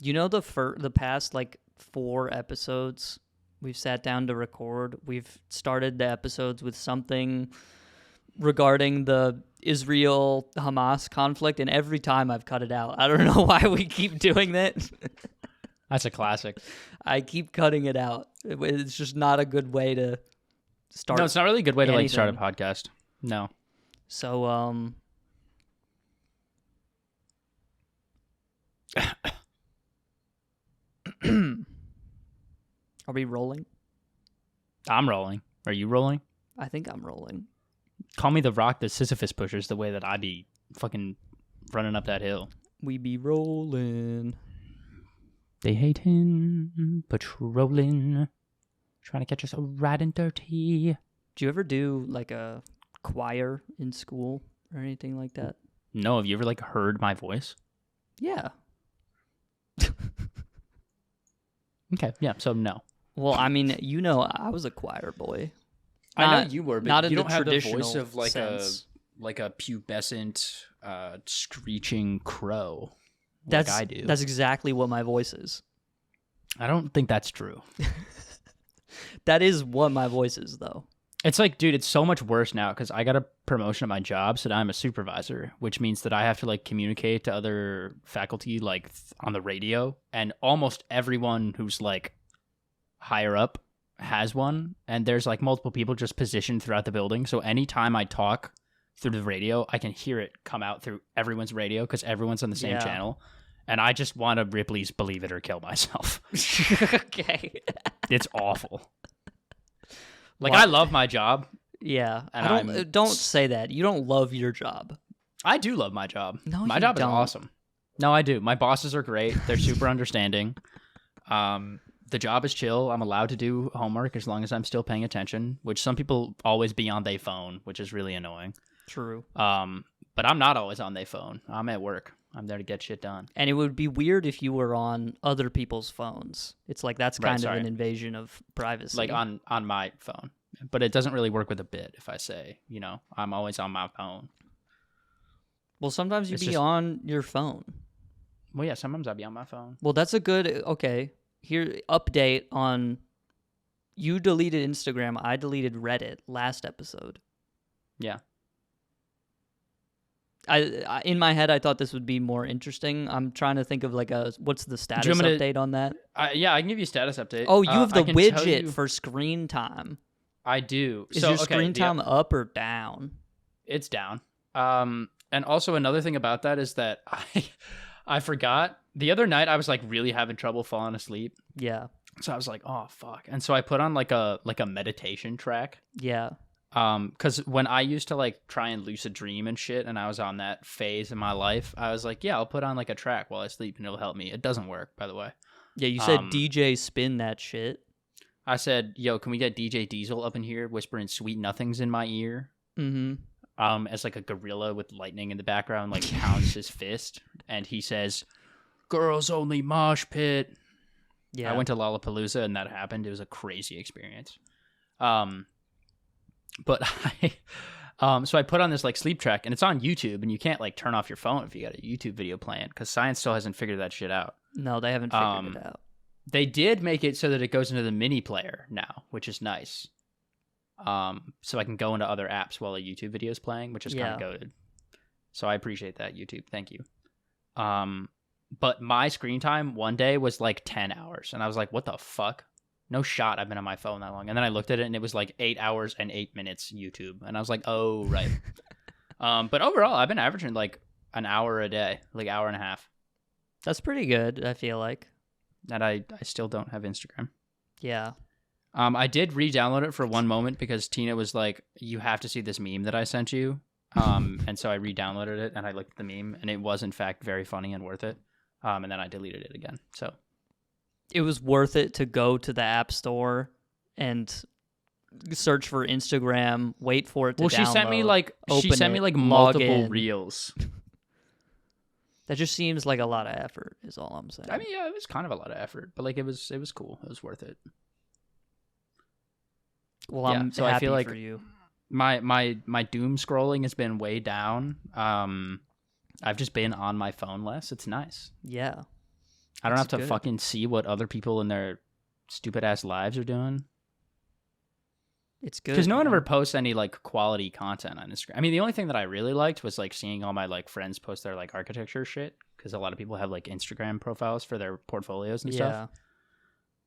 You know, the past like 4 episodes we've sat down to record, we've started the episodes with something regarding the Israel-Hamas conflict, and every time I've cut it out. I don't know why we keep doing that. That's a classic. I keep cutting it out. It's just not a good way to start. No, it's not really a good way to anything. like start a podcast. No. So, are we rolling? I'm rolling. Are you rolling? I think I'm rolling. Call me the Rock, the Sisyphus pushers, the way that I be fucking running up that hill. We be rolling. They hating, patrolling, trying to catch us right and dirty. Do you ever do like a choir in school or anything like that? No, have you ever like heard my voice? Yeah. Okay, yeah, so no. Well, I mean, you know, I was a choir boy. I know you were, but not in you the don't have the traditional voice of like sense. a pubescent, screeching crow. That's like I do. That's exactly what my voice is. I don't think that's true. That is what my voice is, though. It's like, dude, it's so much worse now because I got a promotion at my job, so now I'm a supervisor, which means that I have to like communicate to other faculty like on the radio, and almost everyone who's like higher up has one, and there's like multiple people just positioned throughout the building. So anytime I talk through the radio, I can hear it come out through everyone's radio because everyone's on the same channel. And I just want to Ripley's Believe It or Kill Myself. Okay. It's awful. Like, Well, I love my job. Yeah. And don't say that. You don't love your job. I do love my job. No, my you job don't. is awesome. No, I do. My bosses are great. They're super understanding. The job is chill. I'm allowed to do homework as long as I'm still paying attention, which some people always be on their phone, which is really annoying. True. But I'm not always on their phone. I'm at work. I'm there to get shit done. And it would be weird if you were on other people's phones. It's like that's kind of an invasion of privacy. Like on my phone. But it doesn't really work with a bit if I say, you know, I'm always on my phone. Well, sometimes you'd be on your phone. Well, yeah, sometimes I'll be on my phone. Well, that's a good, okay. Here, update on, you deleted Instagram, I deleted Reddit last episode. Yeah. I in my head, I thought this would be more interesting. I'm trying to think of like what's the status update on that? Yeah, I can give you a status update. Oh, you have the widget for screen time. I do. Is your screen time up or down? It's down. And also another thing about that is that I forgot. The other night I was like really having trouble falling asleep. Yeah. So I was like, oh fuck. And so I put on like a meditation track. Yeah. Because when I used to like try and lucid dream and shit, and I was on that phase in my life, I was like, yeah, I'll put on like a track while I sleep and it'll help me. It doesn't work, by the way. Yeah, you said DJ spin that shit. I said, yo, can we get DJ Diesel up in here whispering sweet nothings in my ear? Mm-hmm. As like a gorilla with lightning in the background, like pounds his fist, and he says, "Girls only mosh pit." Yeah, I went to Lollapalooza and that happened. It was a crazy experience. But so I put on this like sleep track, and it's on YouTube, and you can't like turn off your phone if you got a YouTube video playing because science still hasn't figured that shit out. No, they haven't figured it out. They did make it so that it goes into the mini player now, which is nice. So I can go into other apps while a YouTube video is playing, which is kind of goated. So I appreciate that, YouTube. Thank you. But my screen time one day was like 10 hours, and I was like, what the fuck? No shot I've been on my phone that long. And then I looked at it, and it was like 8 hours and 8 minutes YouTube. And I was like, oh, right. But overall, I've been averaging like an hour a day, like hour and a half. That's pretty good, I feel like. And I still don't have Instagram. Yeah. I did re-download it for one moment because Tina was like, you have to see this meme that I sent you. And so I re-downloaded it, and I looked at the meme, and it was in fact very funny and worth it. And then I deleted it again. So it was worth it to go to the App Store and search for Instagram, wait for it to download. Well, she sent me like multiple reels. That just seems like a lot of effort, is all I'm saying. I mean, yeah, it was kind of a lot of effort, but like it was cool. It was worth it. Well, I'm so happy I feel like for you. My doom scrolling has been way down. I've just been on my phone less. It's nice. Yeah. I don't have That's to good. fucking see what other people in their stupid ass lives are doing. It's good Because no one man. ever posts any like quality content on Instagram. I mean, the only thing that I really liked was like seeing all my like friends post their like architecture shit. Because a lot of people have like Instagram profiles for their portfolios and stuff.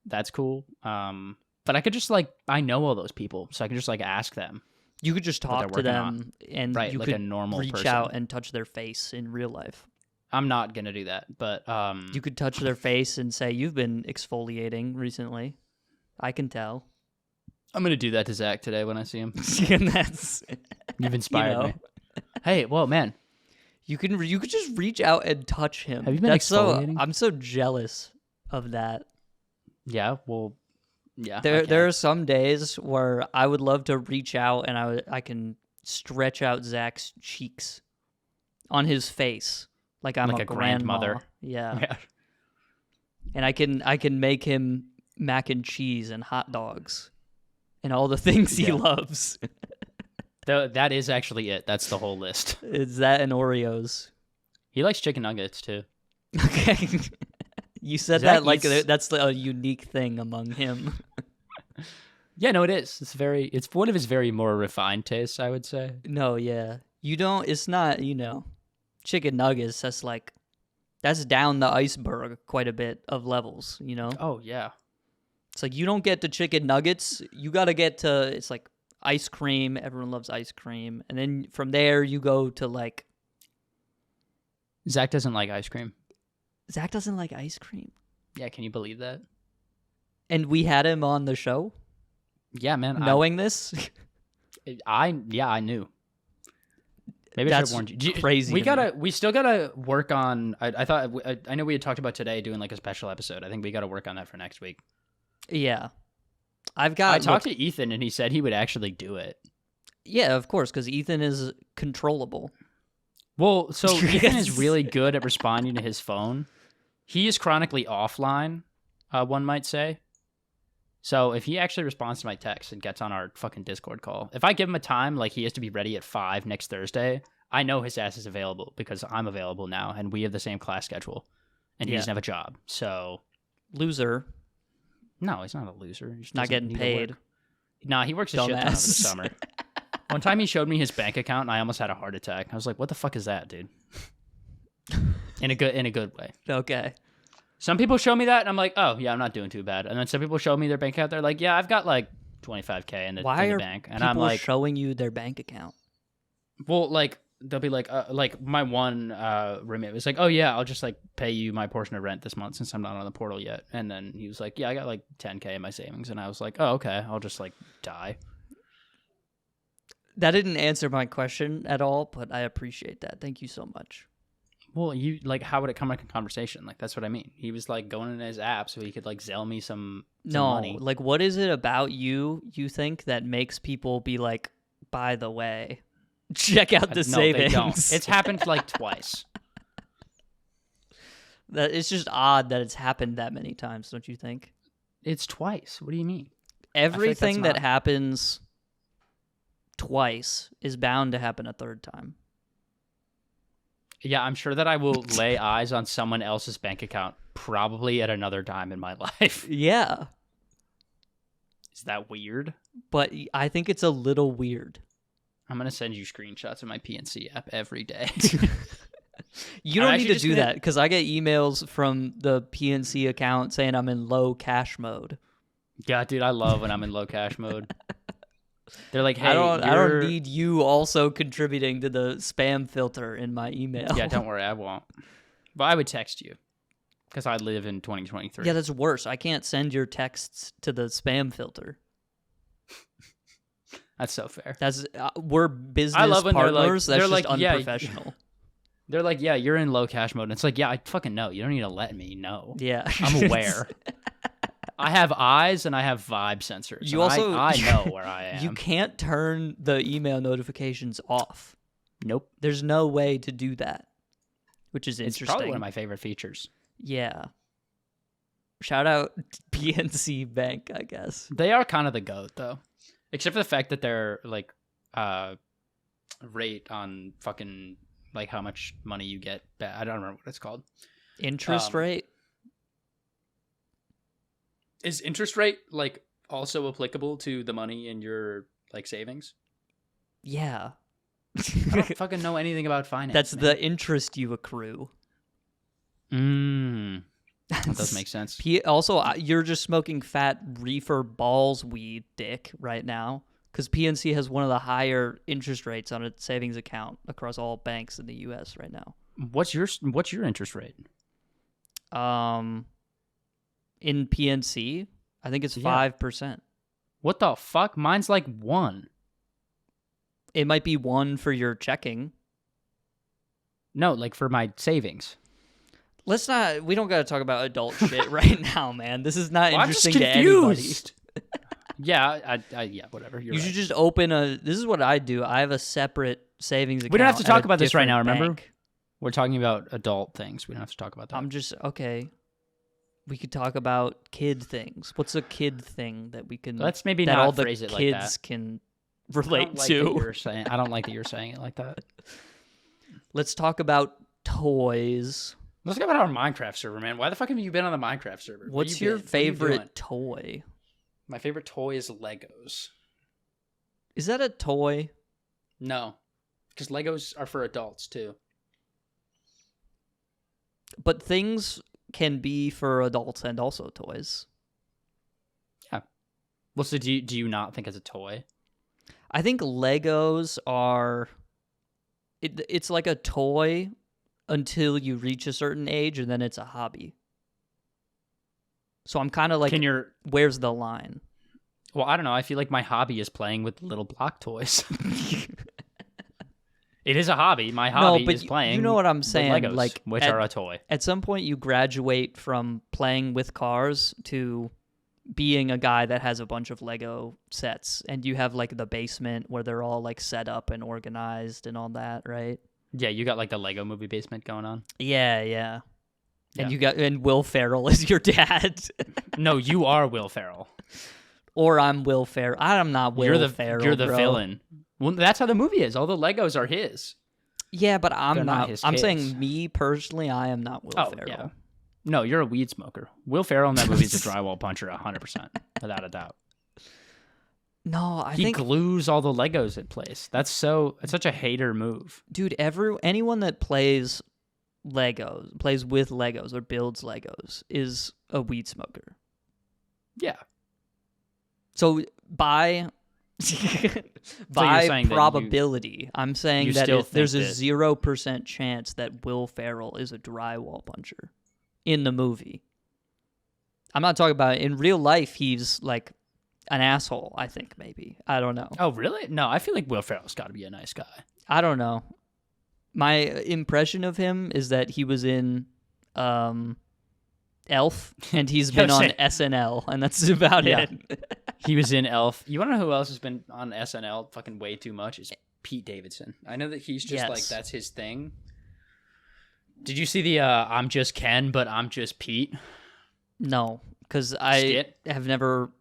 That's cool. But I could just like I know all those people, so I can just like ask them. You could just what they're talk to working them, on. and Right, you like could a normal reach person. out and touch their face in real life. I'm not gonna do that, but You could touch their face and say, "You've been exfoliating recently. I can tell." I'm gonna do that to Zach today when I see him. And that's You've inspired know. me. Hey, well, man, you could just reach out and touch him. Have you been That's exfoliating? I'm so jealous of that. yeah, well, yeah. There are some days where I would love to reach out and I can stretch out Zach's cheeks on his face like I'm Like a a grandmother. Yeah. Yeah. And I can make him mac and cheese and hot dogs and all the things he Yeah. loves. That is actually it. That's the whole list. It's that and Oreos. He likes chicken nuggets too. Okay. You said Zach that like eats- that's a unique thing among him. Yeah, no, it is. It's one of his very more refined tastes, I would say. No, yeah. You don't, it's not, chicken nuggets, that's down the iceberg quite a bit of levels, Oh yeah. It's like you don't get to chicken nuggets, you got to get to, it's like ice cream, everyone loves ice cream. And then from there you go to like, Zach doesn't like ice cream. Zach doesn't like ice cream. Yeah, can you believe that? And we had him on the show Yeah, man. knowing this. I knew. Maybe I should That's have warned you. crazy to me. We still gotta work on. I know we had talked about today doing like a special episode. I think we gotta work on that for next week. Yeah. I I talked to Ethan and he said he would actually do it. Yeah, of course, because Ethan is controllable. Well, so Ethan Yes. is really good at responding to his phone. He is chronically offline, one might say. So if he actually responds to my text and gets on our fucking Discord call, if I give him a time, like he has to be ready at 5 next Thursday, I know his ass is available because I'm available now and we have the same class schedule. And he Yeah. doesn't have a job. So, Loser, no, he's not a loser. He just not doesn't getting need to paid. work. Nah, he works a shit ton over the Dumbass. summer. One time he showed me his bank account and I almost had a heart attack. I was like, what the fuck is that, dude? In a good way. Okay. Some people show me that, and I'm like, oh, yeah, I'm not doing too bad. And then some people show me their bank account. They're like, yeah, I've got like $25K in the bank. And people I'm like, showing you their bank account? well, like, they'll be like my one roommate was like, oh, yeah, I'll just like pay you my portion of rent this month since I'm not on the portal yet. And then he was like, yeah, I got like 10K in my savings. And I was like, oh, okay, I'll just like die. That didn't answer my question at all, but I appreciate that. Thank you so much. Well, you like, how would it come like a conversation? Like, that's what I mean. He was like going in his app so he could like Zelle me some money. Like, what is it about you think that makes people be like, by the way, check out the No, savings? they don't. It's happened like twice. That it's just odd that it's happened that many times, don't you think? It's twice. What do you mean? Everything that's that not- happens twice is bound to happen a third time. Yeah, I'm sure that I will lay eyes on someone else's bank account probably at another time in my life. Yeah, Is that weird? but I think it's a little weird. I'm going to send you screenshots of my PNC app every day. You I'm don't actually need to just do gonna- that because I get emails from the PNC account saying I'm in low cash mode. Yeah, dude, I love when I'm in low cash mode. They're like, hey, I don't you're- need you also contributing to the spam filter in my email. Yeah, don't worry, I won't. But I would text you because I live in 2023. Yeah, that's worse. I can't send your texts to the spam filter. That's so fair. That's we're business I love when they're like- partners. they're That's like, just yeah, unprofessional. They're like, yeah, you're in low cash mode. And it's like, yeah, I fucking know. You don't need to let me know. Yeah, I'm aware. I have eyes and I have vibe sensors. You and also I know where I am. You can't turn the email notifications off. Nope. There's no way to do that, which is It's interesting. probably one of my favorite features. Yeah. Shout out PNC Bank, I guess. They are kind of the goat though, except for the fact that they're like rate on fucking like how much money you get. I don't remember what it's called. Interest rate? Is interest rate like also applicable to the money in your like savings? Yeah. I don't fucking know anything about finance. That's the interest you accrue. That does make sense. Also, you're just smoking fat reefer balls weed dick right now, because PNC has one of the higher interest rates on its savings account across all banks in the U.S. right now. What's your interest rate? In PNC, I think it's 5%. What the fuck? Mine's like 1. It might be 1 for your checking. No, like for my savings. We don't got to talk about adult shit right now, man. This is not interesting I'm to just anybody. confused. Yeah, yeah, whatever. You should just open this is what I do. I have a separate savings account. We don't have to talk about this right now, different remember? bank. We're talking about adult things. We don't have to talk about that. Okay. We could talk about kid things. What's a kid thing that we can... Let's maybe that not all the phrase it like that. kids can relate to. I don't like that you're saying it like that. Let's talk about toys. Let's talk about our Minecraft server, man. Why the fuck have you been on the Minecraft server? What's your favorite toy? My favorite toy is Legos. Is that a toy? No, because Legos are for adults too. But things can be for adults and also toys. Yeah. Well, so do you not think it's a toy? I think Legos are... It's like a toy until you reach a certain age, and then it's a hobby. So I'm kind of like, where's the line? Well, I don't know. I feel like my hobby is playing with little block toys. It is a hobby. My hobby is playing. You know what I'm saying? With Legos, like, which are a toy. At some point, you graduate from playing with cars to being a guy that has a bunch of Lego sets, and you have like the basement where they're all like set up and organized and all that, right? Yeah, you got like the Lego movie basement going on. Yeah. And Will Ferrell is your dad. No, you are Will Ferrell. Or I'm Will Ferrell. I'm not Will Ferrell. You're the bro. villain. Well, that's how the movie is. All the Legos are his. Yeah, but They're not his I'm kids. saying me personally, I am not Will Ferrell. Yeah. No, you're a weed smoker. Will Ferrell in that movie is a drywall puncher, 100%, without a doubt. No, He glues all the Legos in place. It's such a hater move. Dude, anyone that plays with Legos or builds Legos is a weed smoker. Yeah. So by probability, I'm saying that if there's a 0% chance that Will Ferrell is a drywall puncher in the movie. I'm not talking about in real life. He's like an asshole, I think, maybe. I don't know. Oh, really? No, I feel like Will Ferrell's got to be a nice guy. I don't know. My impression of him is that he was in Elf, and he's been on SNL, and that's about it. He was in Elf. You want to know who else has been on SNL fucking way too much? Is Pete Davidson. I know that he's just like, that's his thing. Did you see the I'm just Ken, but I'm just Pete? No, because I've never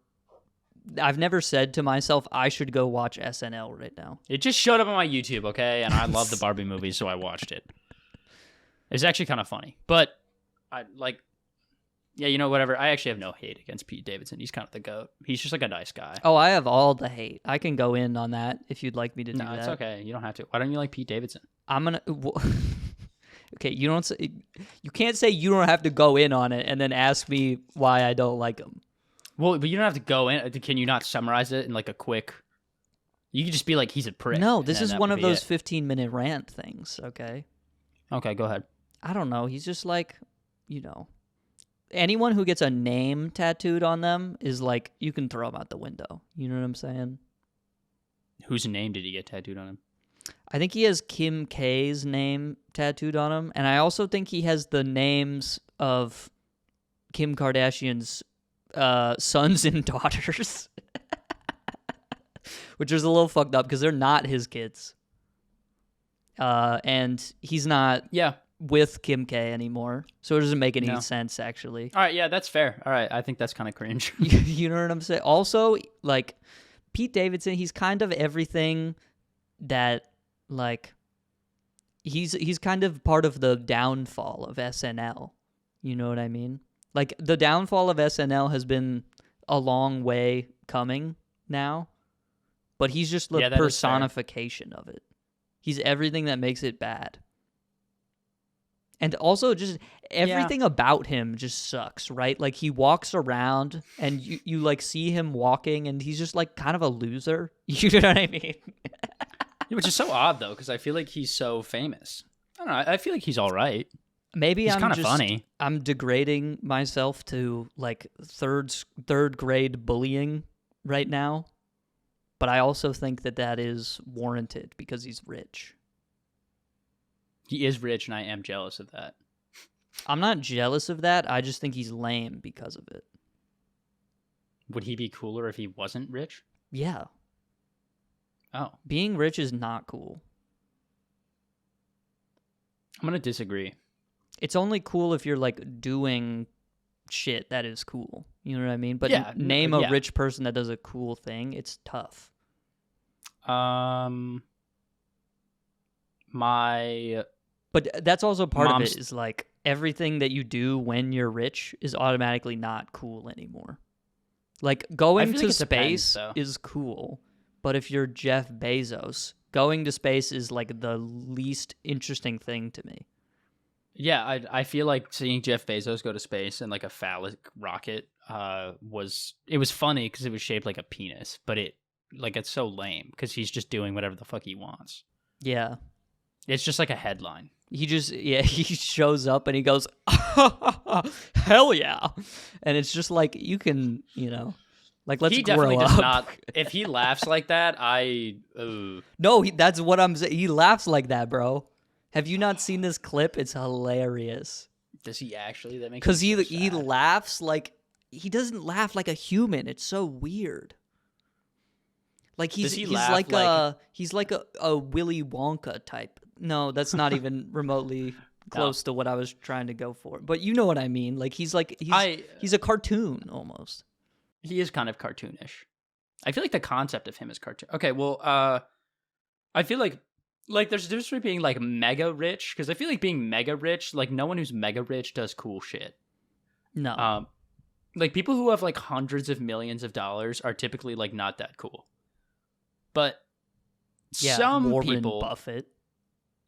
said to myself, I should go watch SNL right now. It just showed up on my YouTube, okay? And I love the Barbie movies, so I watched it. It was actually kind of funny. But, whatever. I actually have no hate against Pete Davidson. He's kind of the GOAT. He's just like a nice guy. Oh, I have all the hate. I can go in on that if you'd like me to do that. No, it's okay. You don't have to. Why don't you like Pete Davidson? I'm going to... Okay, you can't say you don't have to go in on it and then ask me why I don't like him. Well, but you don't have to go in. Can you not summarize it in like a quick... You can just be like, he's a prick. No, this is one of those 15-minute rant things, okay? Okay, go ahead. I don't know. He's just like, anyone who gets a name tattooed on them is like, you can throw them out the window. You know what I'm saying? Whose name did he get tattooed on him? I think he has Kim K's name tattooed on him, and I also think he has the names of Kim Kardashian's sons and daughters, which is a little fucked up because they're not his kids. And he's not with Kim K anymore, so it doesn't make any sense, actually. All right, yeah, that's fair. All right, I think that's kind of cringe. You know what I'm saying? Also, like, Pete Davidson, he's kind of everything that, like, he's kind of part of the downfall of SNL. You know what I mean? Like, the downfall of SNL has been a long way coming now, but he's just the personification of it. He's everything that makes it bad. And also just everything about him just sucks, right? Like, he walks around and you like see him walking and he's just like kind of a loser. You know what I mean? Which is so odd though, because I feel like he's so famous. I don't know. I feel like he's all right. Maybe he's kind of funny. I'm degrading myself to like third grade bullying right now, but I also think that is warranted because he's rich. He is rich, and I am jealous of that. I'm not jealous of that. I just think he's lame because of it. Would he be cooler if he wasn't rich? Yeah. Oh. Being rich is not cool. I'm going to disagree. It's only cool if you're like doing shit that is cool. You know what I mean? But name a rich person that does a cool thing. It's tough. But that's also part of it is like everything that you do when you're rich is automatically not cool anymore. Like going to space is cool, but if you're Jeff Bezos, going to space is like the least interesting thing to me. Yeah, I feel like seeing Jeff Bezos go to space in like a phallic rocket was funny because it was shaped like a penis, but it's so lame because he's just doing whatever the fuck he wants. Yeah. It's just like a headline. He shows up and he goes, hell yeah. And it's just like, you can, like, let's grow up. Does not, if he laughs like that, No, that's what I'm saying. He laughs like that, bro. Have you not seen this clip? It's hilarious. Does he actually? That makes because he laughs like, he doesn't laugh like a human. It's so weird. Like he's like a Willy Wonka type. No, that's not even remotely close to what I was trying to go for. But you know what I mean. Like he's a cartoon almost. He is kind of cartoonish. I feel like the concept of him is cartoon. Okay, well, I feel like there's a difference between being like mega rich, because I feel like being mega rich, like no one who's mega rich does cool shit. No. Like people who have like hundreds of millions of dollars are typically like not that cool. But some Warren people, Buffett.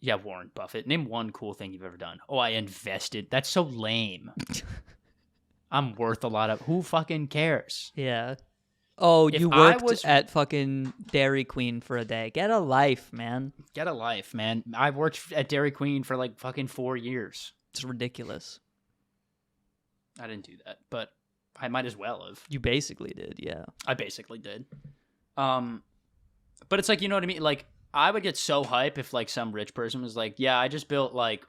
Yeah, Warren Buffett. Name one cool thing you've ever done. Oh, I invested. That's so lame. I'm worth a lot of. Who fucking cares? Yeah. Oh, you worked at fucking Dairy Queen for a day. Get a life, man. Get a life, man. I worked at Dairy Queen for like fucking 4 years. It's ridiculous. I didn't do that, but I might as well have. You basically did, yeah. I basically did. But it's like, you know what I mean? Like, I would get so hype if like some rich person was like, yeah, I just built like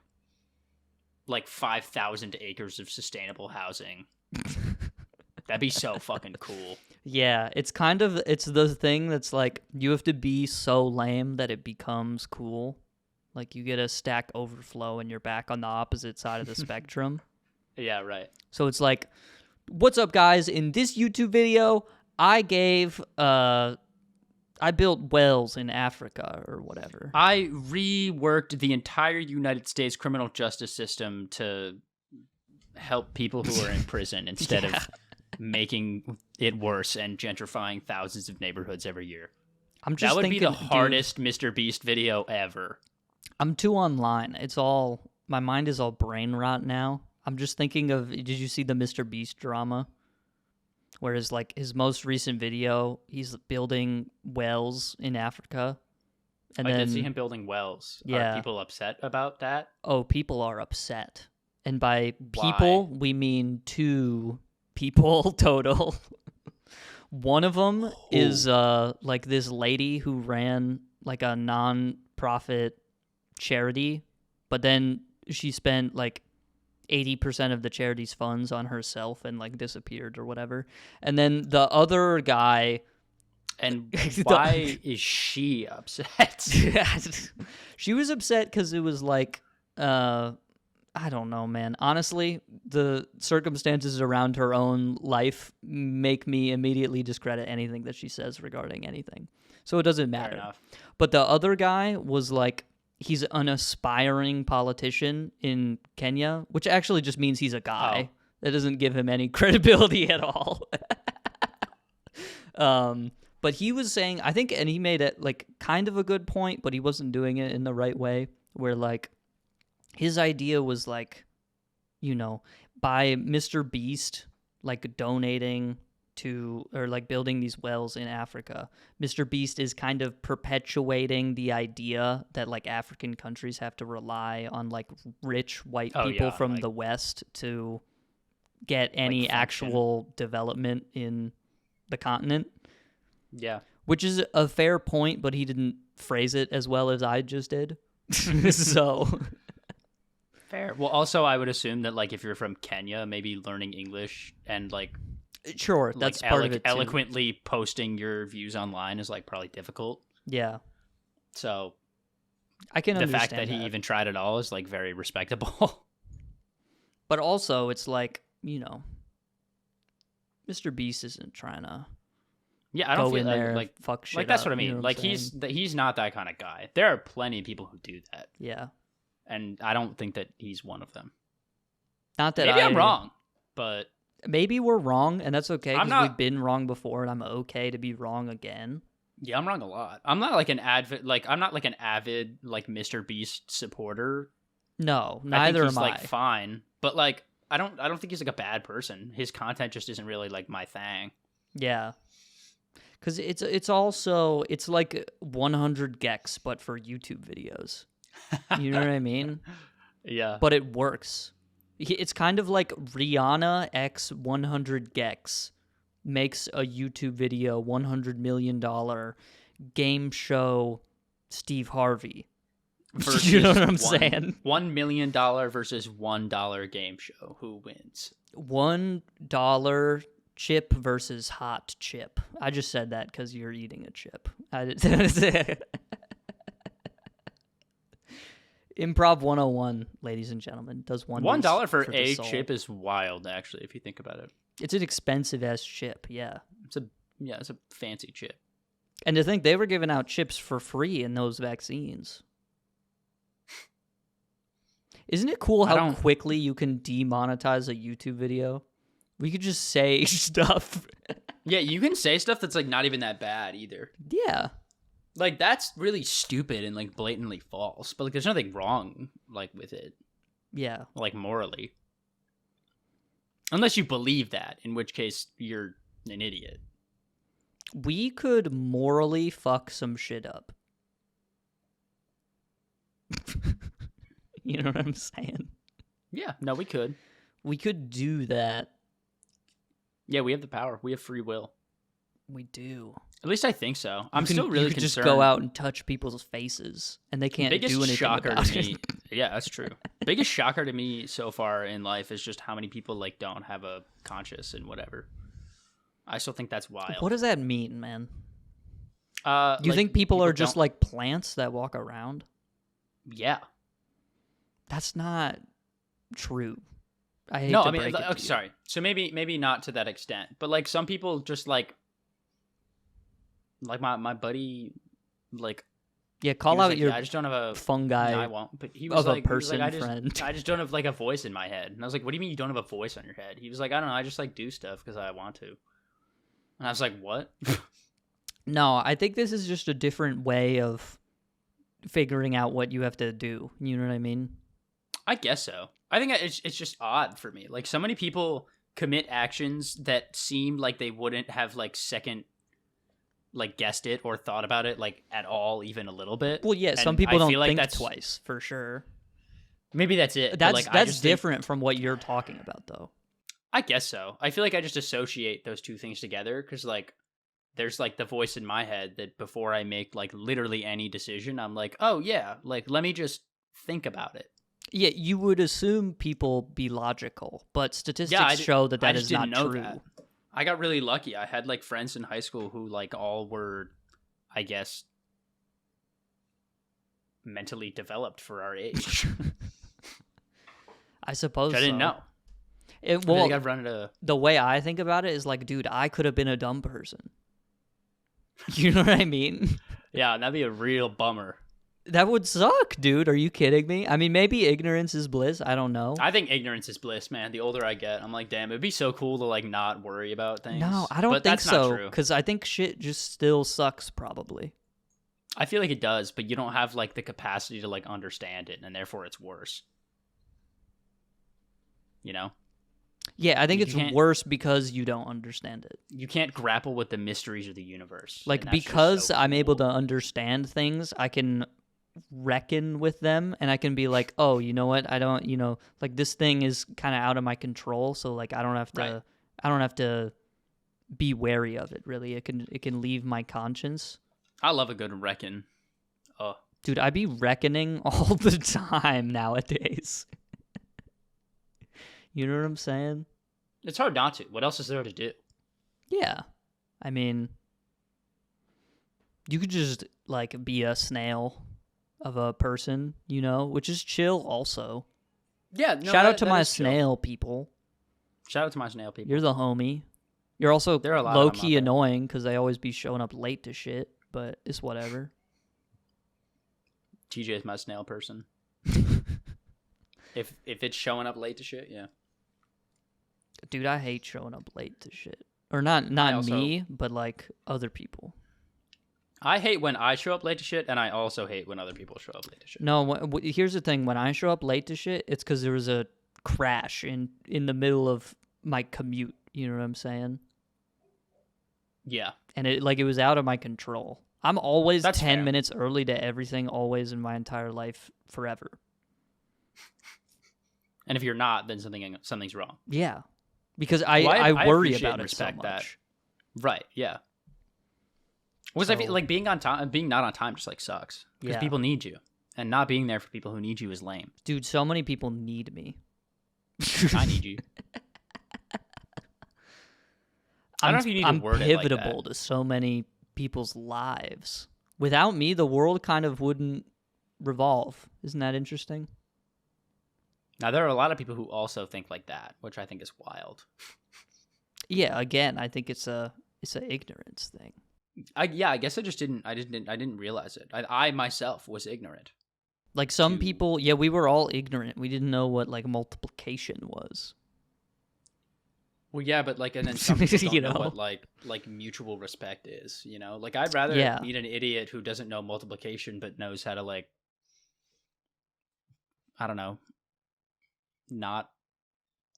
5,000 acres of sustainable housing. That'd be so fucking cool. Yeah, it's the thing that's like, you have to be so lame that it becomes cool. Like, you get a Stack Overflow and you're back on the opposite side of the spectrum. Yeah, right. So it's like, what's up, guys? In this YouTube video, I built wells in Africa or whatever. I reworked the entire United States criminal justice system to help people who are in prison instead of making it worse and gentrifying thousands of neighborhoods every year. That would be the hardest Mr. Beast video ever. I'm too online. My mind is all brain rot now. I'm just thinking of, did you see the Mr. Beast drama? Whereas, like, his most recent video, he's building wells in Africa. And I did see him building wells. Yeah. Are people upset about that? Oh, people are upset. And by people, we mean 2 people total. One of them is, like, this lady who ran, like, a non-profit charity. But then she spent, like, 80% of the charity's funds on herself and like disappeared or whatever. And then the other guy, and why is she upset? She was upset because it was like, I don't know, man. Honestly, the circumstances around her own life make me immediately discredit anything that she says regarding anything. So it doesn't matter. But the other guy was like, he's an aspiring politician in Kenya, which actually just means he's a guy. That doesn't give him any credibility at all. But he was saying, I think, and he made it like kind of a good point, but he wasn't doing it in the right way, where like his idea was like, by Mr. Beast, like donating to, or like building these wells in Africa, Mr. Beast is kind of perpetuating the idea that like African countries have to rely on like rich white people from the West to get any actual development in the continent. Yeah. Which is a fair point, but he didn't phrase it as well as I just did. So fair. Well, also I would assume that like if you're from Kenya, maybe learning English and like sure, that's like, part of it too. Eloquently posting your views online is like probably difficult. Yeah. So I can understand the fact that he even tried at all is like very respectable. But also it's like, Mr. Beast isn't trying to I don't feel in there like fuck shit like that's up, what I mean. Like he's not that kind of guy. There are plenty of people who do that. Yeah. And I don't think that he's one of them. Not that maybe I'm wrong, but maybe we're wrong, and that's okay because we've been wrong before, and I'm okay to be wrong again. Yeah, I'm wrong a lot. I'm not like an avid like Mr. Beast supporter. No, neither am I. Like fine, but like I don't think he's like a bad person. His content just isn't really like my thing. Yeah. Because it's also like 100 gex, but for YouTube videos. You know what I mean? Yeah. But it works. It's kind of like Rihanna x 100 gex makes a YouTube video, $100 million game show Steve Harvey. You know what I'm saying? $1 million versus $1 game show. Who wins? $1 chip versus hot chip. I just said that because you're eating a chip. Improv 101, ladies and gentlemen, does $1 for a soul. chip is wild, actually, if you think about it. It's an expensive ass chip, yeah. It's a fancy chip. And to think they were giving out chips for free in those vaccines. Isn't it cool how quickly you can demonetize a YouTube video? We could just say stuff. Yeah, you can say stuff that's like not even that bad either. Yeah. Like that's really stupid and like blatantly false, but like there's nothing wrong like with it. Yeah. Like morally. Unless you believe that, in which case you're an idiot. We could morally fuck some shit up. You know what I'm saying? Yeah, no, we could. We could do that. Yeah, we have the power. We have free will. We do. At least I think so. I'm still really concerned. Just go out and touch people's faces, and they can't do anything shocker about to it. me. Yeah, that's true. Biggest shocker to me so far in life is just how many people like don't have a conscience and whatever. I still think that's wild. What does that mean, man? You think people are just like plants that walk around? Yeah. That's not true. I hate no, to I mean, break it okay, to you. sorry. So maybe not to that extent, but like some people just like my buddy, like yeah, call out your I just don't have a fungi. No, I won't. But he was of like, a person friend. I just don't have like a voice in my head, and I was like, what do you mean you don't have a voice on your head? He was like, I don't know, I just like do stuff because I want to, and I was like, what? No, I think this is just a different way of figuring out what you have to do. You know what I mean? I guess so. I think it's just odd for me. Like so many people commit actions that seem like they wouldn't have like second like guessed it or thought about it like at all, even a little bit. Well, yeah, some people don't think twice for sure. Maybe that's it. That's different from what you're talking about, though. I guess so. I feel like I just associate those two things together because like there's like the voice in my head that before I make like literally any decision, I'm like, oh yeah, like let me just think about it. Yeah, you would assume people be logical, but statistics show that is not true. That. I got really lucky. I had like friends in high school who like all were, I guess, mentally developed for our age. I suppose I didn't know. The way I think about it is like, dude, I could have been a dumb person. You know what I mean? Yeah, that'd be a real bummer. That would suck, dude. Are you kidding me? I mean, maybe ignorance is bliss. I don't know. I think ignorance is bliss, man. The older I get, I'm like, damn, it'd be so cool to like not worry about things. No, I don't but think that's so. Not true. Because I think shit just still sucks, probably. I feel like it does, but you don't have like the capacity to like understand it, and therefore it's worse. You know? Yeah, I think it's worse because you don't understand it. You can't grapple with the mysteries of the universe. Like, because I'm able to understand things, I can reckon with them, and I can be like, oh, you know what? I don't, like this thing is kind of out of my control, so like I don't have to, Right. I don't have to be wary of it. Really, it can leave my conscience. I love a good reckon. Oh, dude, I be reckoning all the time nowadays. You know what I'm saying? It's hard not to. What else is there to do? Yeah. I mean, you could just, like, be a snail of a person, which is chill also. Yeah. No, Shout out to my chill. snail people. Shout out to my snail people. You're the homie. You're also low-key annoying because they always be showing up late to shit, but it's whatever. TJ is my snail person. If it's showing up late to shit, yeah. Dude, I hate showing up late to shit. Or not me, but like other people. I hate when I show up late to shit, and I also hate when other people show up late to shit. No, here's the thing. When I show up late to shit, it's because there was a crash in the middle of my commute. You know what I'm saying? Yeah. And it was out of my control. I'm always That's 10 fair. minutes early to everything, always in my entire life, forever. And if you're not, then something's wrong. Yeah. Because I worry appreciate about and it so respect much. that. Right, yeah. Because I feel like being on time, being not on time just like sucks. Because people need you. And not being there for people who need you is lame. Dude, so many people need me. I need you. I don't know if you need to word it like that. I'm pivotal to so many people's lives. Without me, the world kind of wouldn't revolve. Isn't that interesting? Now, there are a lot of people who also think like that, which I think is wild. Yeah, again, I think it's a ignorance thing. I guess I didn't realize it. I myself was ignorant. Like some people, we were all ignorant. We didn't know what like multiplication was. Well, yeah, but like, and then some people don't know what like mutual respect is. Like I'd rather meet an idiot who doesn't know multiplication but knows how to like, I don't know, not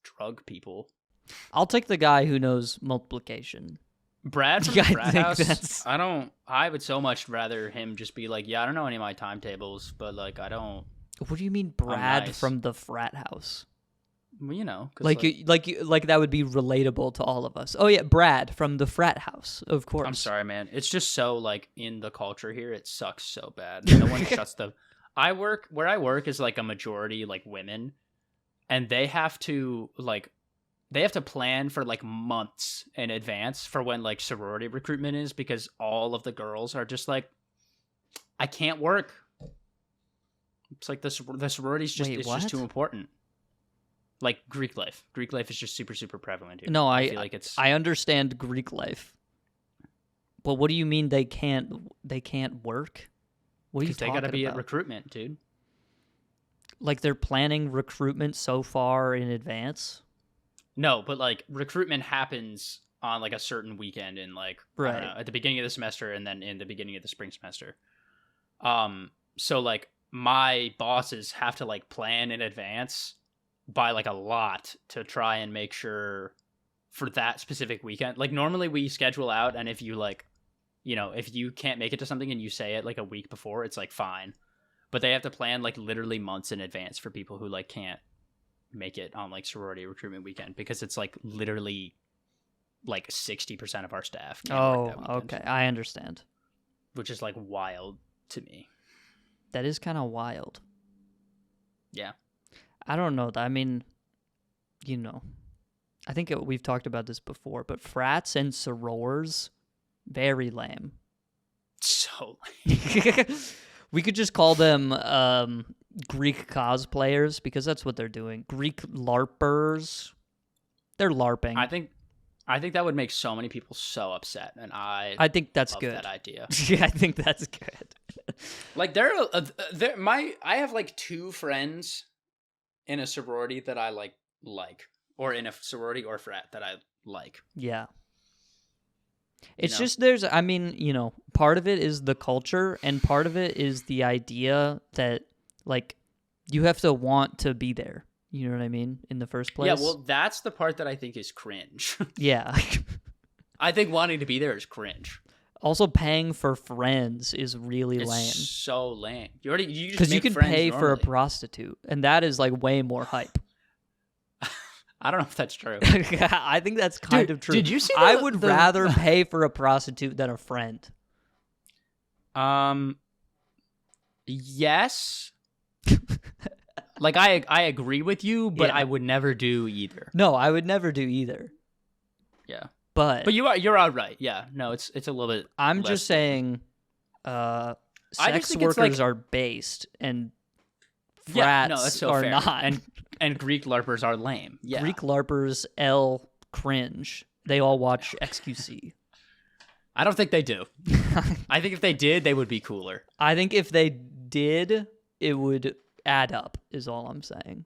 drug people. I'll take the guy who knows multiplication. Brad from the frat house. I would so much rather him just be like, yeah, I don't know any of my timetables, but like I don't. What do you mean, Brad from the frat house? Well, like that would be relatable to all of us. Oh yeah, Brad from the frat house, of course. I'm sorry, man. It's just so like in the culture here, it sucks so bad. No one shuts the. Where I work is like a majority like women, and they have to plan for like months in advance for when like sorority recruitment is, because all of the girls are just like, I can't work. It's like the sorority's just just too important. Like Greek life is just super super prevalent here. No, I feel like I understand Greek life, but what do you mean they can't work? What are you talking about? They gotta be at recruitment, dude. Like they're planning recruitment so far in advance. No, but like recruitment happens on like a certain weekend in like I don't know, at the beginning of the semester and then in the beginning of the spring semester. So like my bosses have to like plan in advance by like a lot to try and make sure for that specific weekend. Like normally we schedule out, and if you like, if you can't make it to something and you say it like a week before, it's like fine. But they have to plan like literally months in advance for people who like can't make it on like sorority recruitment weekend, because it's like literally like 60% of our staff can't work that weekend. Okay, I understand. Which is like wild to me. That is kind of wild. Yeah. I don't know. I mean, I think we've talked about this before, but frats and sorors, very lame. So lame. We could just call them Greek cosplayers, because that's what they're doing. Greek LARPers. They're LARPing. I think that would make so many people so upset, and I think that's love good. That idea. Yeah, I think that's good. Like I have like 2 friends in a sorority that I like, or in a sorority or frat that I like. Yeah. It's just I mean, part of it is the culture, and part of it is the idea that, like, you have to want to be there. You know what I mean? In the first place. Yeah, well, that's the part that I think is cringe. Yeah. I think wanting to be there is cringe. Also, paying for friends is really lame. It's so lame. You just because you can pay normally for a prostitute, and that is like way more hype. I don't know if that's true. I think that's kind of true. Did you see? I would rather pay for a prostitute than a friend. Yes. Like I agree with you, but I would never do either. No, I would never do either. Yeah. But you're all right. Yeah. No, it's a little bit. I'm just saying, sex workers are based, and frats are fair. Not. And Greek LARPers are lame. Yeah. Greek LARPers cringe. They all watch XQC. I don't think they do. I think if they did, they would be cooler. I think if they did, it would add up, is all I'm saying.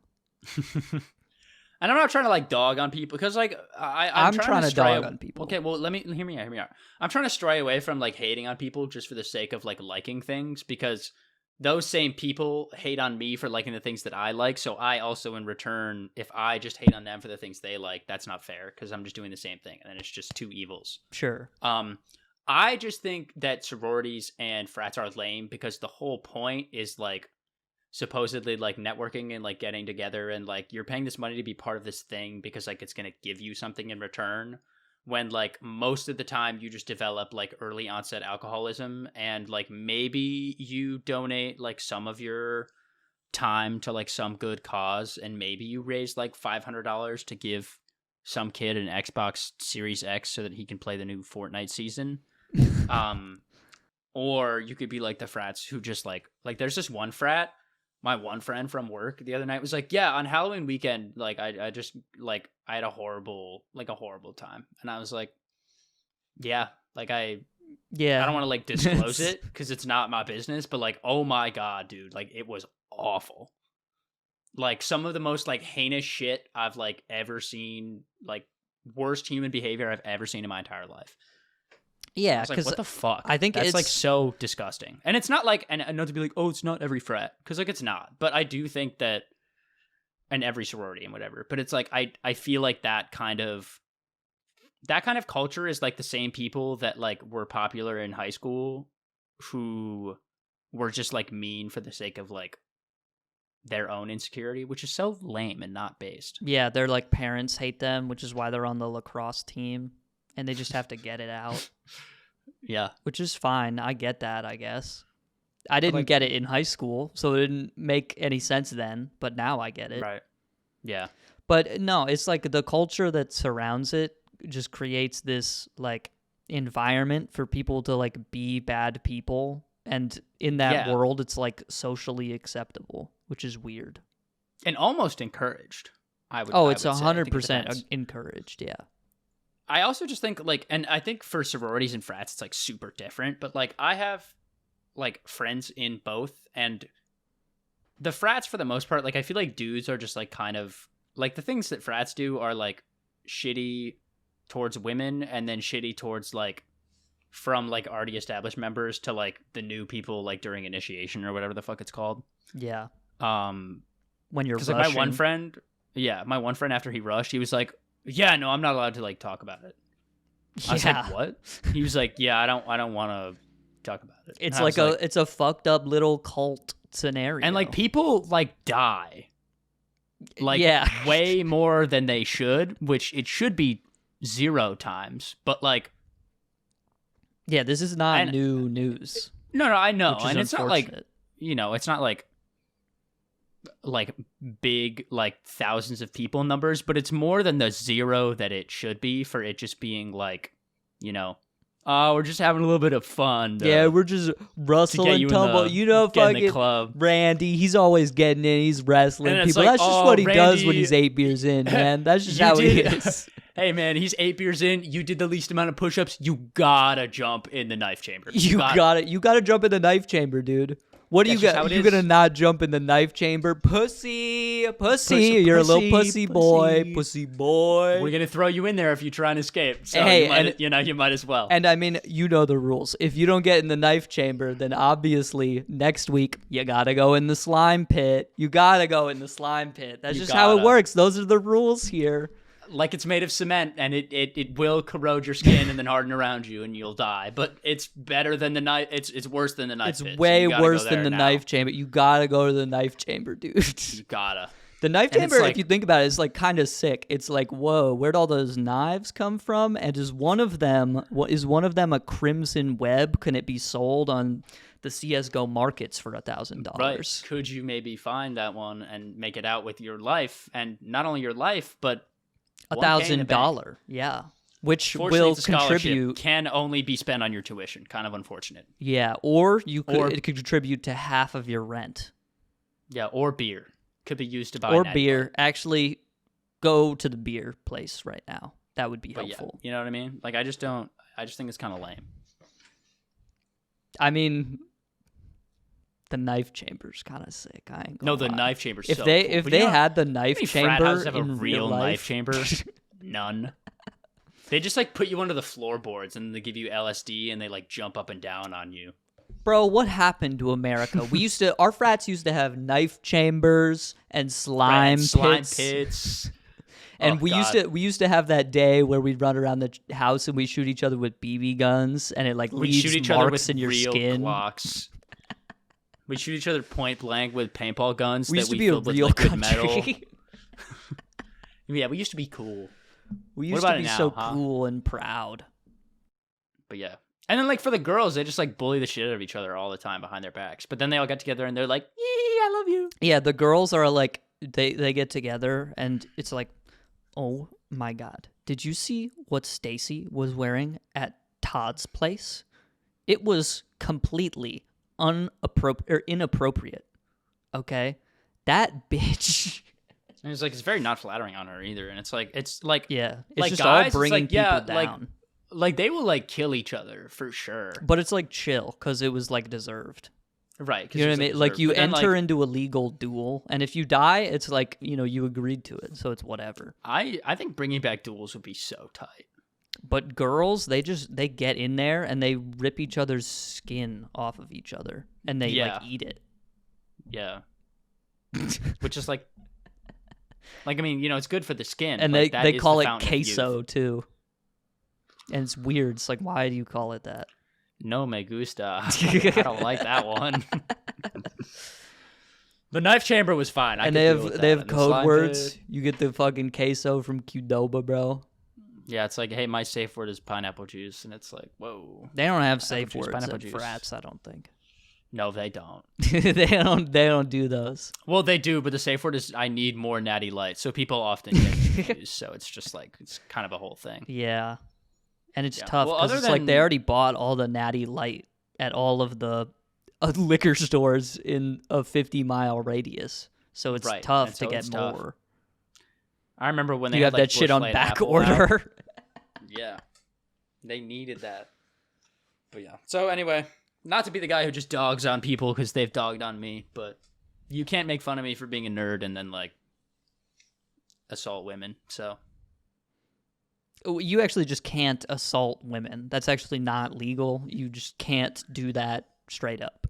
And I'm not trying to like dog on people, because like I'm trying to dog on people. Okay, well hear me out. I'm trying to stray away from like hating on people just for the sake of like liking things, because those same people hate on me for liking the things that I like. So I also, in return, if I just hate on them for the things they like, that's not fair, because I'm just doing the same thing, and then it's just 2 evils. Sure. I just think that sororities and frats are lame, because the whole point is like supposedly like networking and like getting together, and like you're paying this money to be part of this thing because like it's gonna give you something in return, when like most of the time you just develop like early onset alcoholism, and like maybe you donate like some of your time to like some good cause, and maybe you raise like $500 to give some kid an Xbox Series X so that he can play the new Fortnite season. Or you could be like the frats who just like there's this one frat, my one friend from work the other night was like, yeah, on Halloween weekend, like I just like I had a horrible time, and I was like, yeah, like I don't want to like disclose it because it's not my business, but like, oh my god, dude, like it was awful. Like some of the most like heinous shit I've like ever seen, like worst human behavior I've ever seen in my entire life. Yeah, because like, what the fuck? I think that's like so disgusting. And it's not like, and not to be like, oh, it's not every frat, because like it's not. But I do think that, and every sorority and whatever. But it's like I feel like that kind of culture is like the same people that like were popular in high school, who were just like mean for the sake of like their own insecurity, which is so lame and not based. Yeah, their like parents hate them, which is why they're on the lacrosse team. And they just have to get it out. Yeah. Which is fine. I get that, I guess. I didn't get it in high school, so it didn't make any sense then, but now I get it. Right. Yeah. But no, it's like the culture that surrounds it just creates this like environment for people to like be bad people. And in that world, it's like socially acceptable, which is weird. And almost encouraged, I would. Oh, it's 100% encouraged, yeah. I also just think like, and I think for sororities and frats, it's like super different, but like I have like friends in both, and the frats for the most part, like I feel like dudes are just like kind of like the things that frats do are like shitty towards women, and then shitty towards like from like already established members to like the new people like during initiation or whatever the fuck it's called. Yeah. When you're rushing. Like my one friend after he rushed, he was like, yeah, no, I'm not allowed to like talk about it. I was like, what? He was like, yeah, I don't want to talk about it. It's like it's a fucked up little cult scenario. And like people like die. Like way more than they should, which it should be 0 times, but like yeah, this is not new news. No, I know. And it's not like, it's not like big like thousands of people numbers, but it's more than the 0 that it should be for it just being like, we're just having a little bit of fun. We're just wrestling tumble. Fucking club. Randy, he's always getting in. He's wrestling people. Like, that's just what he does when he's 8 beers in, man. That's just how he is. Hey man, he's 8 beers in. You did the least amount of push-ups. You gotta jump in the knife chamber. You gotta jump in the knife chamber, dude. What do you got? You gonna not jump in the knife chamber, pussy? You're a little pussy boy. We're gonna throw you in there if you try and escape. So hey, you might as well. And I mean, you know the rules. If you don't get in the knife chamber, then obviously next week you gotta go in the slime pit. That's just how it works. Those are the rules here. Like it's made of cement, and it will corrode your skin and then harden around you, and you'll die. But it's better than the knife. It's worse than the knife. It's way worse than the knife chamber. You gotta go to the knife chamber, dude. You gotta. The knife chamber, if you think about it, is like kind of sick. It's like, whoa, where'd all those knives come from? And is one of them a crimson web? Can it be sold on the CS:GO markets for $1,000? Right. Could you maybe find that one and make it out with your life, and not only your life, but $1,000, yeah, which will contribute. Can only be spent on your tuition. Kind of unfortunate. Yeah, or it could contribute to half of your rent. Yeah, or beer could be used to buy. Or beer. Actually, go to the beer place right now. That would be helpful. Yeah, you know what I mean? Like, I just think it's kind of lame. I mean, the knife chamber's kind of sick. I ain't gonna lie. The knife chamber's if so they cool. If they had the knife chamber have in a real life, knife chamber, none. They just like put you under the floorboards and they give you LSD and they like jump up and down on you. Bro, what happened to America? Our frats used to have knife chambers and slime pits. And we used to have that day where we'd run around the house and we shoot each other with BB guns and it like leaves marks in your skin. Glocks. We shoot each other point blank with paintball guns we that used to we be filled a with real liquid country. metal. Yeah, we used to be cool. We used to be so cool and proud. But yeah. And then like for the girls, they just like bully the shit out of each other all the time behind their backs. But then they all get together and they're like, "Yee, I love you." Yeah, the girls are like they get together and it's like, "Oh my god. Did you see what Stacy was wearing at Todd's place? It was completely inappropriate. Okay? That bitch." And it's like it's very not flattering on her either, and it's like yeah, it's like just guys, all bringing people down. Like they will like kill each other for sure, but it's like chill because it was like deserved, right? You know what I mean? Like you enter into a legal duel, and if you die, it's like you agreed to it, so it's whatever. I think bringing back duels would be so tight. But girls, they get in there and they rip each other's skin off of each other, and they like eat it. Yeah, which is like. Like, I mean, it's good for the skin. And they call it queso, too. And it's weird. It's like, why do you call it that? No me gusta. I don't like that one. The knife chamber was fine. They have code words. You get the fucking queso from Qdoba, bro. Yeah, it's like, hey, my safe word is pineapple juice. And it's like, whoa. They don't have safe words at frats, I don't think. No, they don't. They don't do those. Well, they do, but the safe word is I need more natty light. So people often get confused. So it's just like it's kind of a whole thing. Yeah. And it's tough because it's like they already bought all the natty light at all of the liquor stores in a 50-mile radius. So it's tough to get more. I remember when they have had, like, that shit on back order. Yeah. They needed that. But yeah. So anyway, not to be the guy who just dogs on people because they've dogged on me, but you can't make fun of me for being a nerd and then like assault women. So you actually just can't assault women. That's actually not legal. You just can't do that straight up.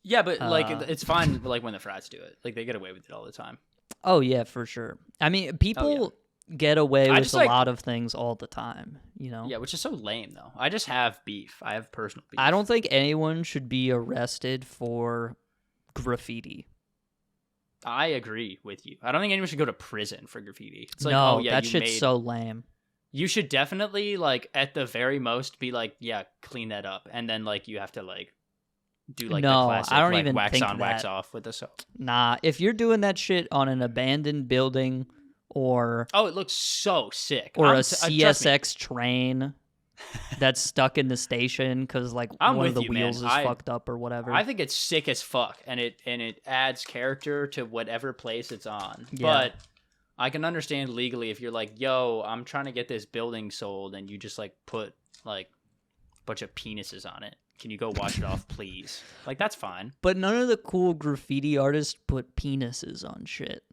Yeah, but like it's fine. Like when the frats do it, like they get away with it all the time. Oh yeah, for sure. I mean, people get away with a lot of things all the time, Yeah, which is so lame, though. I just have beef. I have personal beef. I don't think anyone should be arrested for graffiti. I agree with you. I don't think anyone should go to prison for graffiti. It's like, that shit's so lame. You should definitely, like, at the very most, be like, yeah, clean that up. And then, like, you have to, like, do, like, the classic, I don't even wax think on, wax off with the soap. Nah, if you're doing that shit on an abandoned building... Or it looks so sick. Or a CSX train that's stuck in the station because like one of the wheels is fucked up or whatever. I think it's sick as fuck, and it adds character to whatever place it's on. Yeah. But I can understand legally if you're like, yo, I'm trying to get this building sold, and you just like put like a bunch of penises on it. Can you go wash it off, please? Like, that's fine. But none of the cool graffiti artists put penises on shit.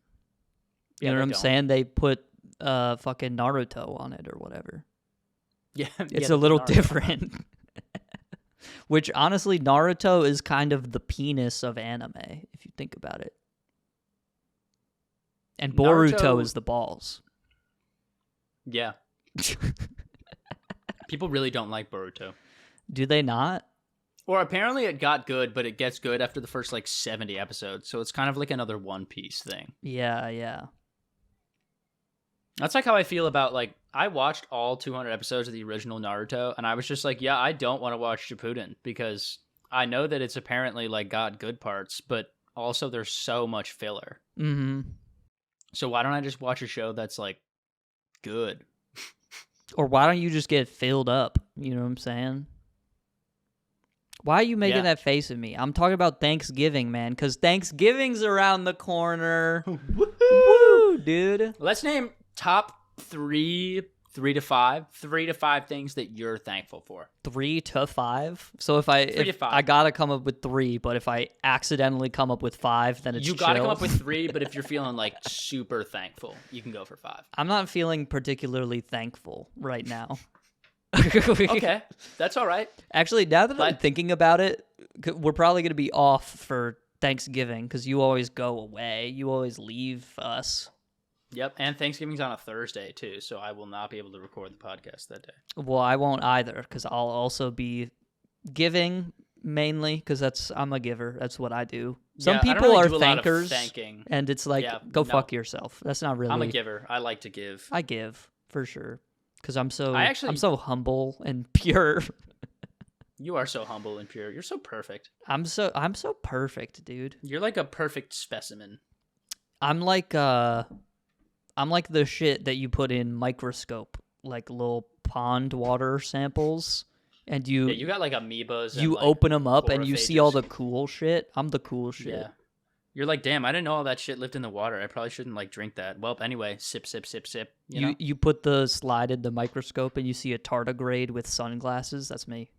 You know what I'm saying? They put fucking Naruto on it or whatever. Yeah, it's a little different. Which, honestly, Naruto is kind of the penis of anime, if you think about it. And Boruto is the balls. Yeah. People really don't like Boruto. Do they not? Or apparently it got good, but it gets good after the first, like, 70 episodes. So it's kind of like another One Piece thing. Yeah. That's like how I feel about, like, I watched all 200 episodes of the original Naruto, and I was just like, yeah, I don't want to watch Shippuden, because I know that it's apparently, like, got good parts, but also there's so much filler. Mm-hmm. So why don't I just watch a show that's, like, good? Or why don't you just get filled up? You know what I'm saying? Why are you making that face at me? I'm talking about Thanksgiving, man, because Thanksgiving's around the corner. Woo, dude. Let's name top three to five things that you're thankful for. 3 to 5? So if I gotta come up with 3, but if I accidentally come up with 5, then it's You gotta come up with 3, but if you're feeling like super thankful, you can go for 5. I'm not feeling particularly thankful right now. Okay, that's all right. Actually, now that I'm thinking about it, we're probably going to be off for Thanksgiving because you always go away. You always leave us. Yep, and Thanksgiving's on a Thursday, too, so I will not be able to record the podcast that day. Well, I won't either because I'll also be giving mainly because I'm a giver. That's what I do. Some people are thankers, and it's like, fuck yourself. That's not really... I'm a giver. I like to give. I give, for sure. Because I'm so humble and pure. You are so humble and pure. You're so perfect. I'm so perfect, dude. You're like a perfect specimen. I'm like the shit that you put in microscope, like little pond water samples, and you got like amoebas. You and, open them up and you see all the cool shit. I'm the cool shit. Yeah. You're like, damn, I didn't know all that shit lived in the water. I probably shouldn't, like, drink that. Well, anyway, sip. You know? You put the slide in the microscope and you see a tardigrade with sunglasses. That's me.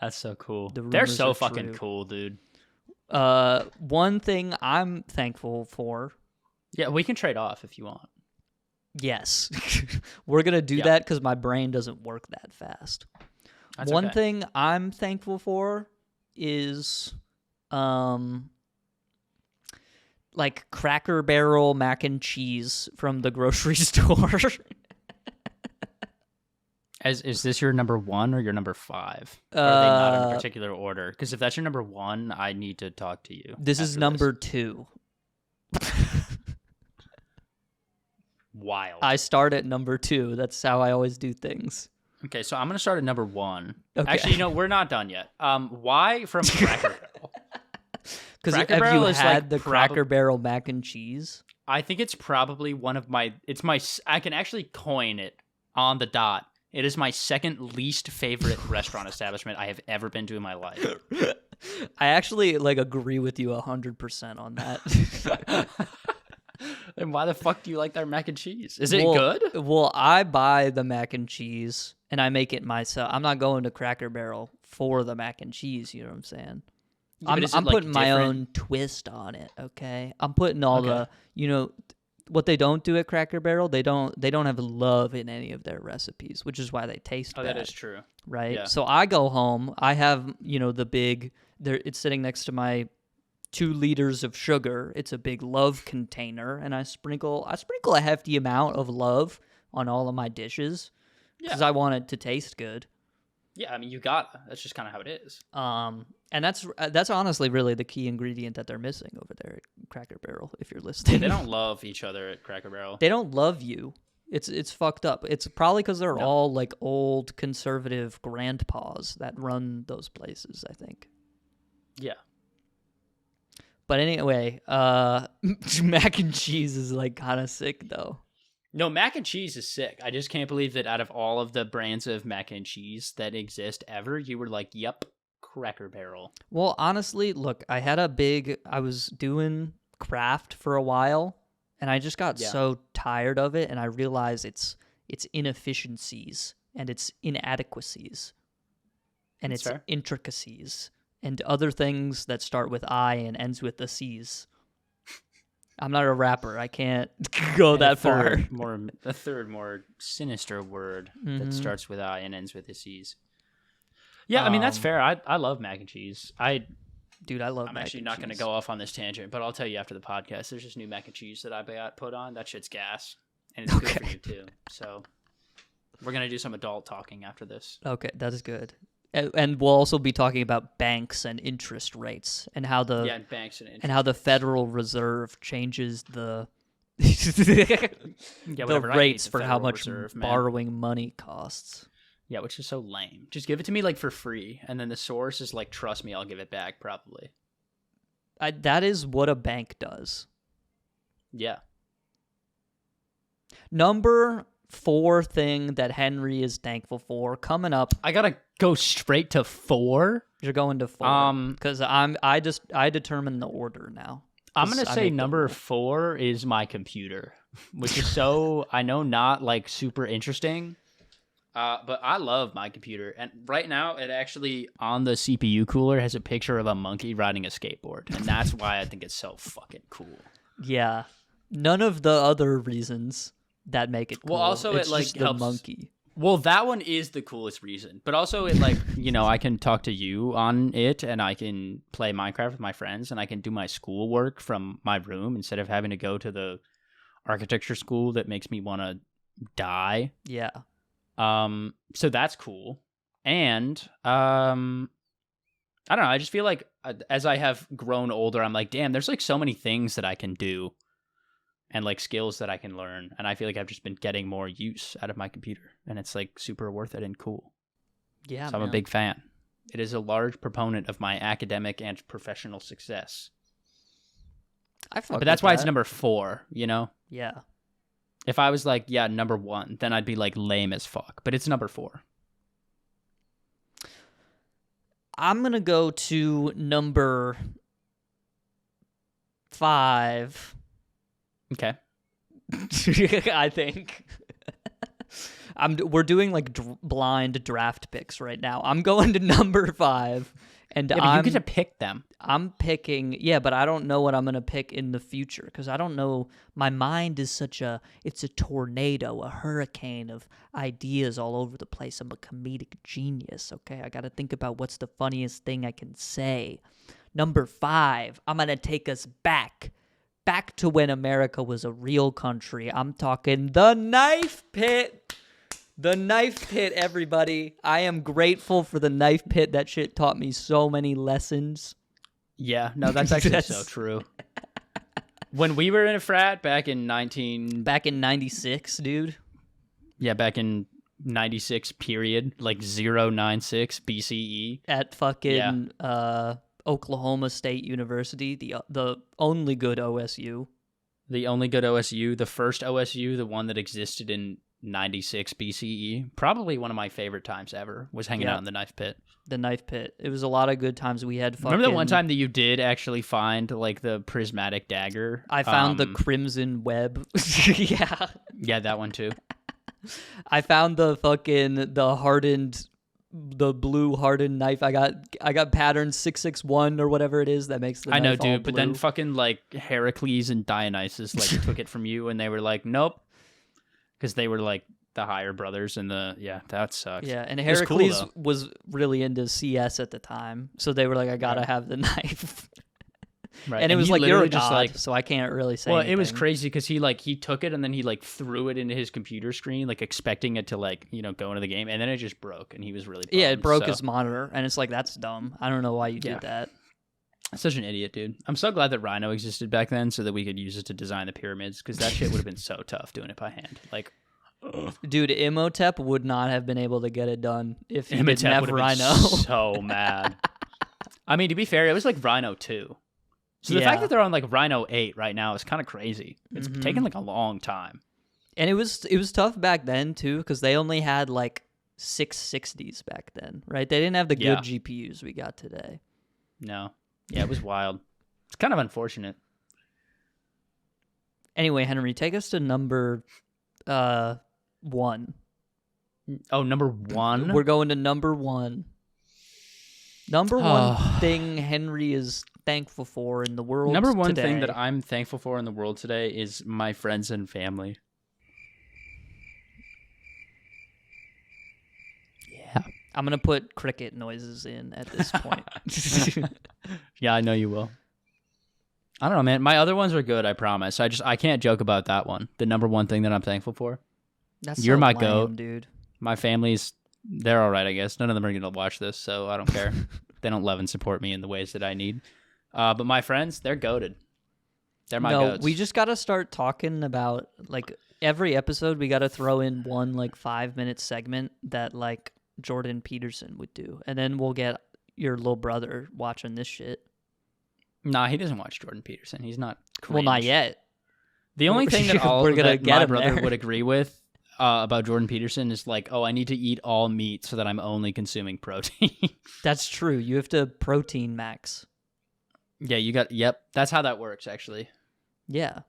That's so cool. They're so fucking cool, dude. One thing I'm thankful for. Yeah, we can trade off if you want. Yes. We're going to do that because my brain doesn't work that fast. That's One thing I'm thankful for is... like Cracker Barrel mac and cheese from the grocery store. Is this your number 1 or your number 5? Or are they not in a particular order? Because if that's your number 1, I need to talk to you. This is number 2. Wild. I start at number 2. That's how I always do things. Okay, so I'm going to start at number 1. Okay. Actually, we're not done yet. Why from Cracker Barrel? Because have you had the Cracker Barrel mac and cheese? I think it's probably one of my... I can actually coin it on the dot. It is my second least favorite restaurant establishment I have ever been to in my life. I actually agree with you 100% on that. Then why the fuck do you like their mac and cheese? Is it good? Well, I buy the mac and cheese and I make it myself. I'm not going to Cracker Barrel for the mac and cheese. You know what I'm saying? Yeah, I'm putting my own twist on it. Okay, I'm putting all the what they don't do at Cracker Barrel. They don't have love in any of their recipes, which is why they taste bad. That is true. Right. Yeah. So I go home. I have the big. It's sitting next to my 2 liters of sugar. It's a big love container, and I sprinkle a hefty amount of love on all of my dishes because I want it to taste good. Yeah, I mean, you gotta. That's just kind of how it is. And that's honestly really the key ingredient that they're missing over there at Cracker Barrel. If you're listening, they don't love each other at Cracker Barrel. They don't love you. It's fucked up. It's probably because they're all like old conservative grandpas that run those places. I think. Yeah. But anyway, mac and cheese is like kind of sick though. No, mac and cheese is sick. I just can't believe that out of all of the brands of mac and cheese that exist ever, you were like, yep, Cracker Barrel. Well, honestly, look, I was doing craft for a while, And I just got Yeah. so tired of it, and I realized its inefficiencies and its inadequacies and That's its fair. intricacies and other things that start with I and ends with the C's. I'm not a rapper. I can't go And that far. A third, more sinister word Mhm. that starts with I and ends with a C's. Yeah, I mean, that's fair. I love mac and cheese. Dude, I love I'm mac actually and not going to cheese. go off on this tangent, but I'll tell you after the podcast. There's this new mac and cheese that I got put on. That shit's gas. And it's good for you, too. So we're going to do some adult talking after this. Okay, that is good. And we'll also be talking about banks and interest rates and how the banks and interest and how the rates. Federal Reserve changes the Yeah, the whatever. I hate rates the for how Federal much Reserve, man. borrowing money costs. Yeah, which is so lame. Just give it to me like for free, and then the source is like, trust me, I'll give it back probably. That is what a bank does. Yeah. Number 4 thing that Henry is thankful for coming up. I gotta go straight to 4. You're going to 4 because I determine the order now. I'm gonna say number 4 is my computer, which is so I know not like super interesting. But I love my computer, and right now it actually on the CPU cooler has a picture of a monkey riding a skateboard, and that's why I think it's so fucking cool. Yeah, none of the other reasons that make it cool. Well, also it's it like just helps. the monkey. Well, that one is the coolest reason, but also it like I can talk to you on it, and I can play Minecraft with my friends, and I can do my schoolwork from my room instead of having to go to the architecture school that makes me want to die. Yeah. So that's cool. And, I don't know. I just feel like as I have grown older, I'm like, damn, there's like so many things that I can do and like skills that I can learn. And I feel like I've just been getting more use out of my computer, and it's like super worth it and cool. Yeah. So I'm a big fan. It is a large proponent of my academic and professional success. But that's why it's number 4, Yeah. If I was like, yeah, number 1, then I'd be like lame as fuck. But it's number 4. I'm going to go to number 5. Okay. I think. We're doing like blind draft picks right now. I'm going to number 5. And yeah, but you get to pick them. I'm picking, but I don't know what I'm going to pick in the future because I don't know. My mind is it's a tornado, a hurricane of ideas all over the place. I'm a comedic genius, okay? I got to think about what's the funniest thing I can say. Number 5, I'm going to take us back to when America was a real country. I'm talking the knife pit. The knife pit, everybody. I am grateful for the knife pit. That shit taught me so many lessons. Yeah, no, that's actually so true. When we were in a frat back in 96, dude. Yeah, back in 96 period, like 096 BCE. At fucking Oklahoma State University, the only good OSU. The only good OSU, the first OSU, the one that existed in 96 BCE. Probably one of my favorite times ever was hanging out in the knife pit. The knife pit. It was a lot of good times. We had fucking... Remember the one time that you did actually find like the prismatic dagger? I found the crimson web. Yeah. Yeah, that one too. I found the blue hardened knife. I got pattern 661 or whatever it is that makes the knife I know, all dude, but then blue. fucking like Heracles and Dionysus like took it from you, and they were like, nope. Because they were like the higher brothers, and that sucks. Yeah, and Heracles was really into CS at the time, so they were like, I gotta have the knife. Right. And it was like, you're a just god, like, so I can't really say well, anything. it was crazy because he took it and then he like threw it into his computer screen, like expecting it to like, go into the game, and then it just broke, and he was really bummed, it broke his monitor, and it's like, that's dumb. I don't know why you did that. Such an idiot, dude. I'm so glad that Rhino existed back then so that we could use it to design the pyramids, because that shit would have been so tough doing it by hand. Like, dude, Imhotep would not have been able to get it done if he didn't Imhotep have would have Rhino. been so mad. I mean, to be fair, it was like Rhino 2. So the fact that they're on like Rhino 8 right now is kind of crazy. It's taken like a long time. And it was tough back then too, because they only had like 660s back then, right? They didn't have the good GPUs we got today. No. Yeah, it was wild. It's kind of unfortunate. Anyway, Henry, take us to number 1. Oh, number 1? We're going to number 1. Number one thing Henry is thankful for in the world Number one today. thing that I'm thankful for in the world today is my friends and family. Yeah. I'm going to put cricket noises in at this point. Yeah, I know you will. I don't know, man. My other ones are good, I promise. I can't joke about that one. The number one thing that I'm thankful for. You're so my lame, goat, dude. My family's, they're all right, I guess. None of them are going to watch this, so I don't care. They don't love and support me in the ways that I need. But my friends, they're goated. They're my goats. We just got to start talking about, like, every episode we got to throw in one, like, 5-minute segment that, like, Jordan Peterson would do. And then we'll get your little brother watching this shit. Nah, he doesn't watch Jordan Peterson. He's not cringe. Well, not yet. The only thing that We're gonna that get my him brother there. would agree with about Jordan Peterson is like, oh, I need to eat all meat so that I'm only consuming protein. That's true. You have to protein max. Yeah, yep. That's how that works, actually. Yeah.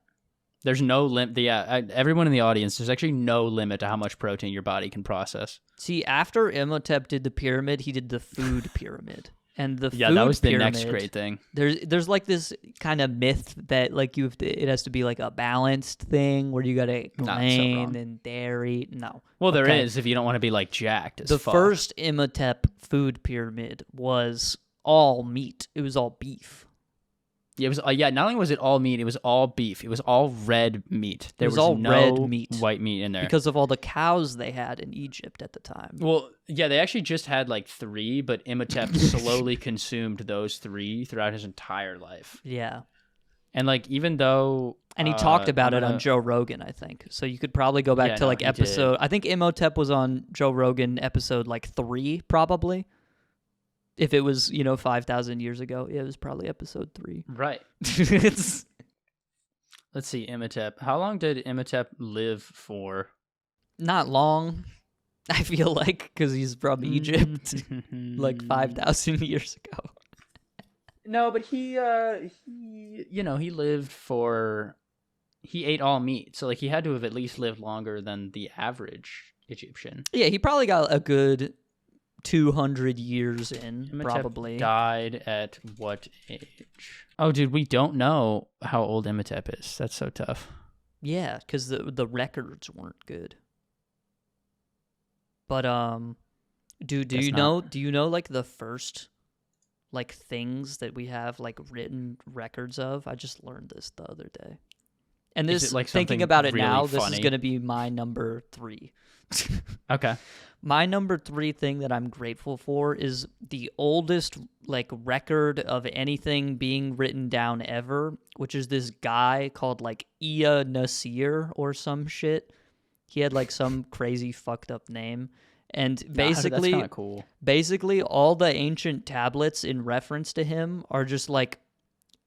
There's no limit. Yeah, everyone in the audience, there's actually no limit to how much protein your body can process. See, after Imhotep did the pyramid, he did the food pyramid. And the yeah, food that was the pyramid, next great thing. There's like this kind of myth that like it has to be like a balanced thing where you got to grain and dairy. No. Well, there is if you don't want to be like jacked as the fuck. first Imhotep food pyramid was all meat. It was all beef. Yeah, it was. Not only was it all meat, it was all beef. It was all red meat. There was all no red meat, white meat in there because of all the cows they had in Egypt at the time. Well, yeah, they actually just had like 3, but Imhotep slowly consumed those 3 throughout his entire life. Yeah, and like even though, and he talked about it on Joe Rogan, I think. So you could probably go back to like episode. I think Imhotep was on Joe Rogan episode like 3, probably. If it was, 5,000 years ago, it was probably episode 3. Right. Let's see, Imhotep. How long did Imhotep live for? Not long, I feel like, because he's from Egypt, like 5,000 years ago. No, but he lived for. He ate all meat, so like he had to have at least lived longer than the average Egyptian. Yeah, he probably got a good 200 years in, Imhotep probably. Died at what age? Oh, dude, we don't know how old Imhotep is. That's so tough. Yeah, because the records weren't good. But do you know like the first like things that we have like written records of? I just learned this the other day. And this, like thinking about it really now, funny? this is going to be my number 3. Okay. My number 3 thing that I'm grateful for is the oldest like record of anything being written down ever, which is this guy called like Ea Nasir or some shit. He had like some crazy fucked up name. And basically, that's kinda cool. Basically all the ancient tablets in reference to him are just like,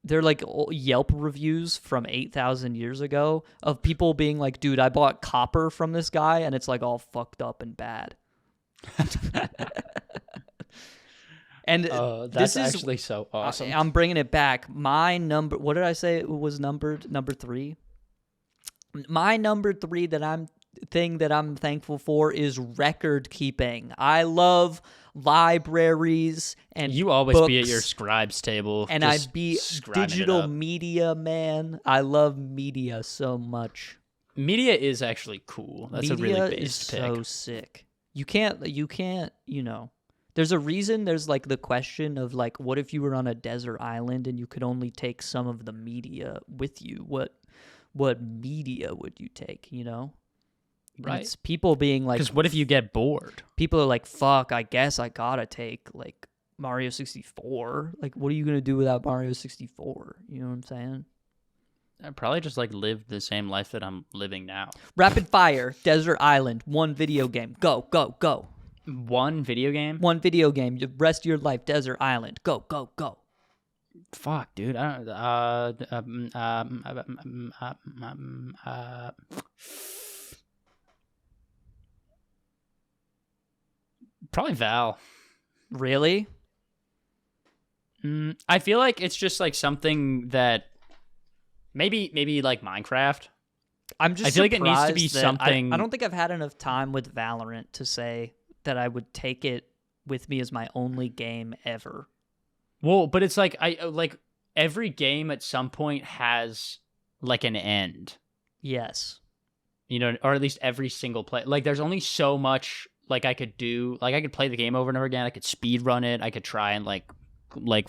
they're like Yelp reviews from 8,000 years ago of people being like, dude, I bought copper from this guy and it's like all fucked up and bad. And that's actually so awesome. I'm bringing it back. My number, what did I say it was numbered? Number 3? My number 3 that I'm thankful for is record keeping. I love libraries and you always books, be at your scribes table, and I'd be digital media, man. I love media so much. Media is actually cool. That's media a really based is pick. So sick. You can't. There's a reason. There's like the question of like, what if you were on a desert island and you could only take some of the media with you? What media would you take? Right. It's people being like, because what if you get bored? People are like, fuck, I guess I gotta take like Mario 64. Like, what are you gonna do without Mario 64? You know what I'm saying? I'd probably just like live the same life that I'm living now. Rapid fire, desert island, one video game. Go, go, go. One video game? One video game. The rest of your life, desert island. Go, go, go. Fuck, dude. Probably Val. Really? I feel like it's just like something that maybe like Minecraft. I'm just I feel like it needs to be surprised that something. I don't think I've had enough time with Valorant to say that I would take it with me as my only game ever. Well, but it's like every game at some point has like an end. Yes. You know, or at least every single play. Like there's only so much like I could do. Like I could play the game over and over again. I could speed run it. I could try and like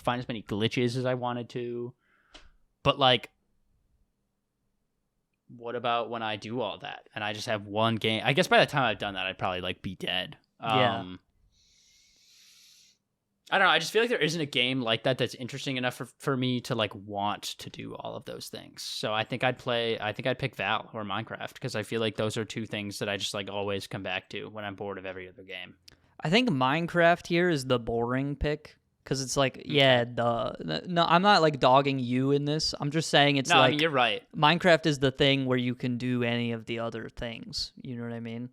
find as many glitches as I wanted to. But like, what about when I do all that and I just have one game? I guess by the time I've done that, I'd probably like be dead. Yeah. I don't know. I just feel like there isn't a game like that that's interesting enough for me to like want to do all of those things. So I think I'd pick Val or Minecraft because I feel like those are two things that I just like always come back to when I'm bored of every other game. I think Minecraft here is the boring pick because it's like, yeah, no, I'm not like dogging you in this. I'm just saying it's no, like I mean, you're right. Minecraft is the thing where you can do any of the other things. You know what I mean?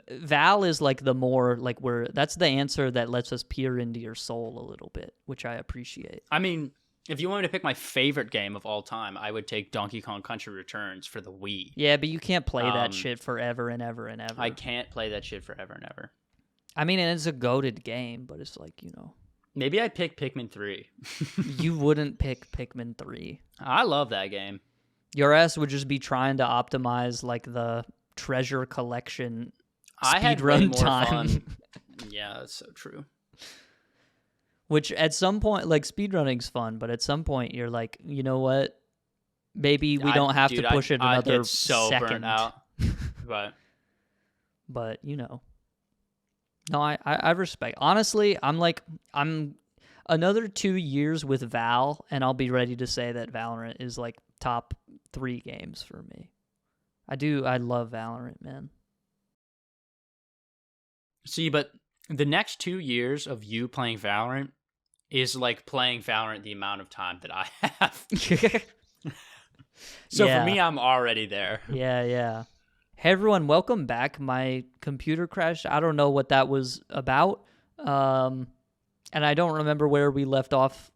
Val is like the more like that's the answer that lets us peer into your soul a little bit, which I appreciate. I mean, if you want me to pick my favorite game of all time, I would take Donkey Kong Country Returns for the Wii. Yeah, but you can't play that shit forever and ever and ever. I can't play that shit forever and ever. I mean, and it's a goated game, but it's like, you know. Maybe I'd pick Pikmin 3. You wouldn't pick Pikmin 3. I love that game. Your ass would just be trying to optimize like the treasure collection speedrun time. Fun. Yeah, that's so true. Which at some point, like speedrunning's fun, but at some point you're like, you know what? Maybe we don't have to push it another I'd get so second. Burnt out. But you know, no, I respect. Honestly, I'm another 2 years with Val, and I'll be ready to say that Valorant is like top 3 games for me. I love Valorant, man. See, but the next 2 years of you playing Valorant is like playing Valorant the amount of time that I have. So for me, I'm already there. Yeah. Hey, everyone, welcome back. My computer crashed. I don't know what that was about. And I don't remember where we left off.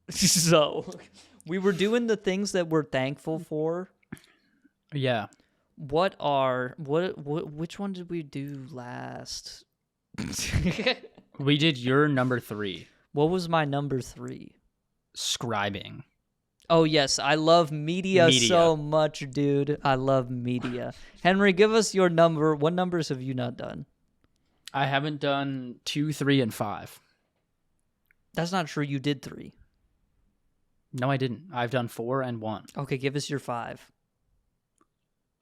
So we were doing the things that we're thankful for. Yeah. Which one did we do last? We did your number 3. What was my number 3? Scribing. Oh, yes. I love media so much, dude. I love media. Henry, give us your number. What numbers have you not done? I haven't done 2, 3, and 5. That's not true. You did 3. No, I didn't. I've done 4 and 1. Okay, give us your 5.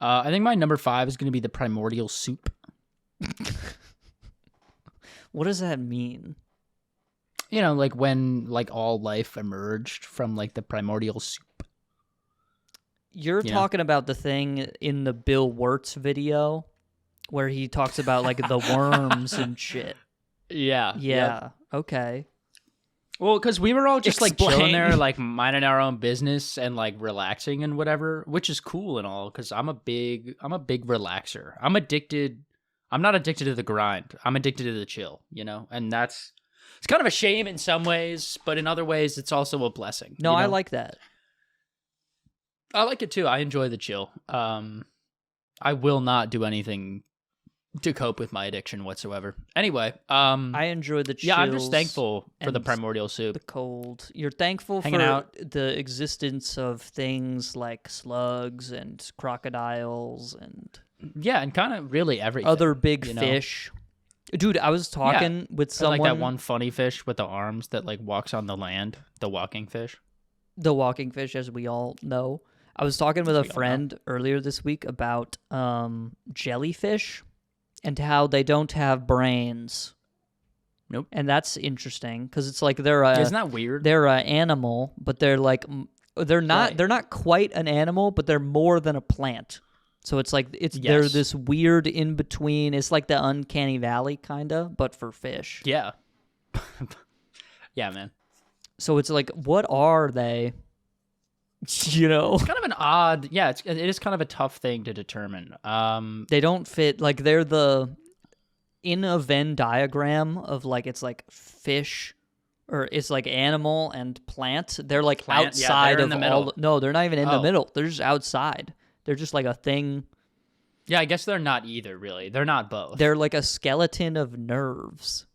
I think my number 5 is going to be the primordial soup. What does that mean? You know, like when like all life emerged from like the primordial soup. You're talking about the thing in the Bill Wirtz video where he talks about like the worms and shit. Yeah. Yep. Okay. Well, because we were all just like chilling there, like minding our own business and like relaxing and whatever, which is cool and all. Because I'm a big relaxer. I'm not addicted to the grind. I'm addicted to the chill, you know. And it's kind of a shame in some ways, but in other ways, it's also a blessing. No, you know? I like that. I like it too. I enjoy the chill. I will not do anything to cope with my addiction whatsoever. Anyway, I enjoy the chills. Yeah, I'm just thankful for the primordial soup. The cold. You're thankful Hanging for out. the existence of things like slugs and crocodiles and and kind of really everything. Other big fish. Dude, I was talking with someone. Like that one funny fish with the arms that like walks on the land. The walking fish. The walking fish, as we all know. I was talking with a friend earlier this week about jellyfish and how they don't have brains. Nope. And that's interesting because it's like isn't that weird? They're an animal, but they're like they're not quite an animal, but they're more than a plant. So it's like they're this weird in between. It's like the uncanny valley kinda, but for fish. Yeah. Yeah, man. So it's like, what are they? You know, it's kind of an odd. Yeah, it is kind of a tough thing to determine. They don't fit. Like they're in a Venn diagram of like it's like fish, or it's like animal and plant. They're like Plant? Yeah, outside they're of in the all. middle. No, they're not even in the Oh. middle. They're just outside. They're just like a thing. Yeah, I guess they're not either, really. They're not both. They're like a skeleton of nerves,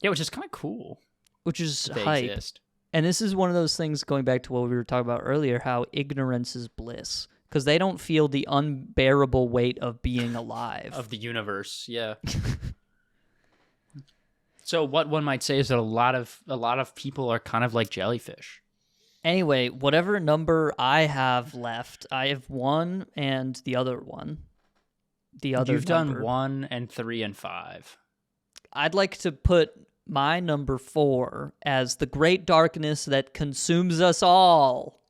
Yeah, which is kind of cool. which is They hype. exist. And this is one of those things, going back to what we were talking about earlier, how ignorance is bliss. Because they don't feel the unbearable weight of being alive. Of the universe, yeah. So what one might say is that a lot of people are kind of like jellyfish. Anyway, whatever number I have left, I have 1 and the other one. The other You've number. done 1 and 3 and 5. I'd like to put my number 4 as the great darkness that consumes us all.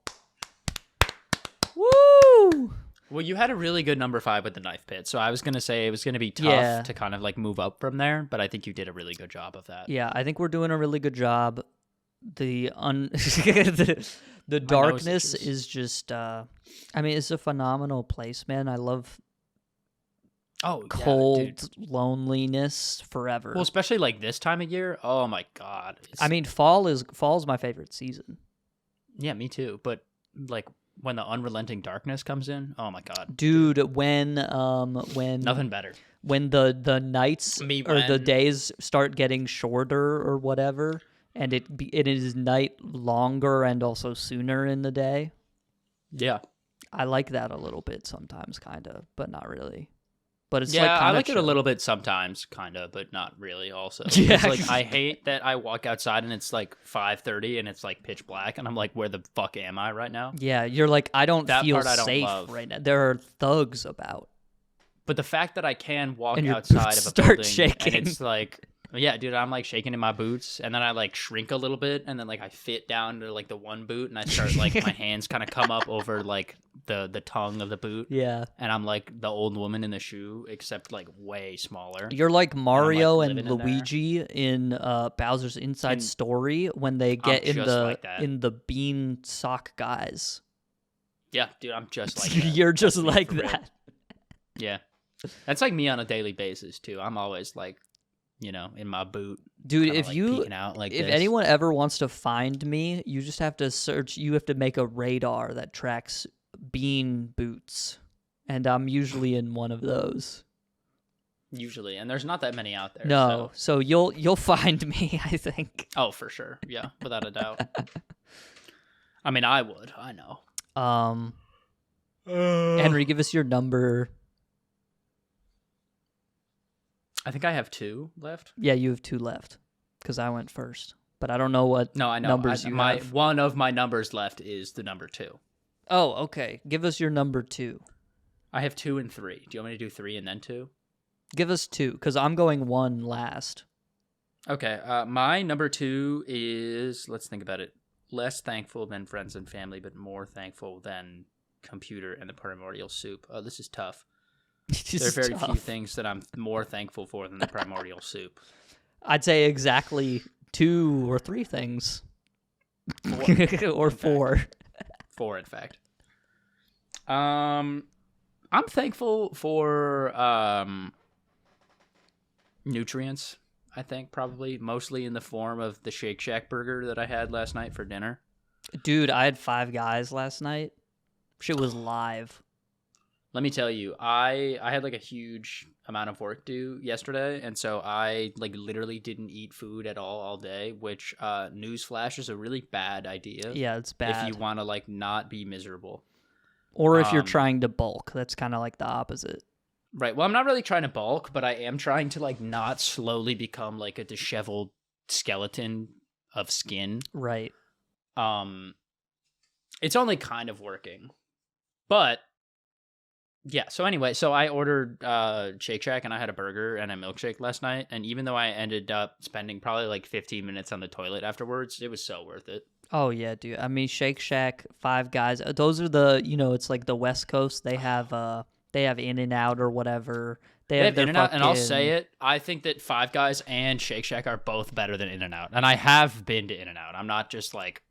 Woo! Well, you had a really good number 5 with the knife pit, so I was going to say it was going to be tough Yeah. to kind of like move up from there, but I think you did a really good job of that. Yeah, I think we're doing a really good job. The darkness itches. is just I mean, it's a phenomenal place, man. I love Oh, cold yeah, dude. loneliness forever. Well, especially like this time of year. Oh my god. I mean, fall's my favorite season. Yeah, me too. But like when the unrelenting darkness comes in, oh my god, Dude, when nothing better. when the nights Me or the when- days start getting shorter or whatever, and it is night longer and also sooner in the day. Yeah, I like that a little bit sometimes, kind of, but not really. But it's yeah, like I kinda like it a chill. little bit sometimes, kind of, but not really. Also, Yeah. It's like I hate that I walk outside and it's like 5:30 and it's like pitch black, and I'm like, where the fuck am I right now? Yeah, you're like, I don't That feel part I don't safe love. right now. There are thugs about. But the fact that I can walk And your outside boots of a start building shaking. and it's like, yeah, dude, I'm like shaking in my boots, and then I like shrink a little bit, and then like I fit down to like the one boot, and I start like my hands kind of come up over like the tongue of the boot, Yeah. and I'm like the old woman in the shoe, except like way smaller. You're like Mario and living in there. Luigi in Bowser's Inside And Story when they get in just the like that. in the bean sock guys. Yeah, dude, I'm just like that. You're just That's me like for real. that. Yeah, that's like me on a daily basis too. I'm always like, you know, in my boot, Dude, kinda, if like, you peeking out like if this. anyone ever wants to find me, you just have to search. You have to make a radar that tracks bean boots, and I'm usually in one of those. Usually, and there's not that many out there. No, so you'll find me, I think. Oh, for sure. Yeah, without a doubt. I mean, I would. I know. Henry, give us your number. I think I have 2 left. Yeah, you have 2 left because I went first, but I don't know what No, I know. numbers you my have. one of my numbers left is the number 2. Oh, okay. Give us your number 2. I have 2 and 3. Do you want me to do 3 and then 2? Give us 2 because I'm going 1 last. Okay. My number 2 is, let's think about it, less thankful than friends and family, but more thankful than computer and the primordial soup. Oh, this is tough. There are very few things that I'm more thankful for than the primordial soup. I'd say exactly 2 or 3 things. 4. Or 4. 4, in fact. I'm thankful for nutrients, I think, probably. Mostly in the form of the Shake Shack burger that I had last night for dinner. Dude, I had 5 guys last night. Shit was live. Let me tell you, I had like a huge amount of work due yesterday, and so I like literally didn't eat food at all day, which newsflash is a really bad idea. Yeah, it's bad. If you want to like not be miserable. Or if you're Um, trying to bulk, that's kind of like the opposite. Right. Well, I'm not really trying to bulk, but I am trying to like not slowly become like a disheveled skeleton of skin. Right. It's only kind of working. But yeah, so anyway, so I ordered Shake Shack and I had a burger and a milkshake last night, and even though I ended up spending probably like 15 minutes on the toilet afterwards, it was so worth it. Oh yeah, dude. I mean, Shake Shack, 5 guys. Those are the, it's like the West Coast. They have In-N-Out or whatever. They have their In-N-Out, and I'll fucking- say it, I think that Five Guys and Shake Shack are both better than In-N-Out, and I have been to In-N-Out. I'm not just like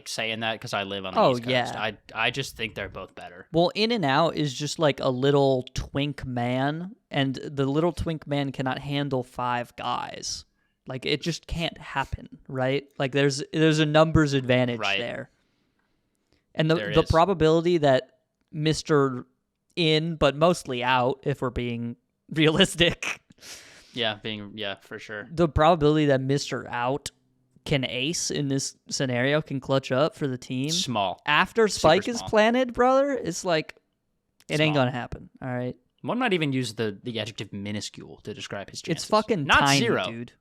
saying that because I live on the Oh, East Coast. yeah. I just think they're both better. Well, In-N-Out is just like a little twink man, and the little twink man cannot handle 5 guys. Like, it just can't happen, right? Like, there's a numbers advantage there. And the probability that Mr. In, but mostly out, if we're being realistic. Yeah, for sure. The probability that Mr. Out can ace in this scenario, can clutch up for the team. Small. After Spike is planted, brother, it's like, it ain't going to happen, all right? One might even use the adjective minuscule to describe his chances. It's fucking not tiny, zero. Dude.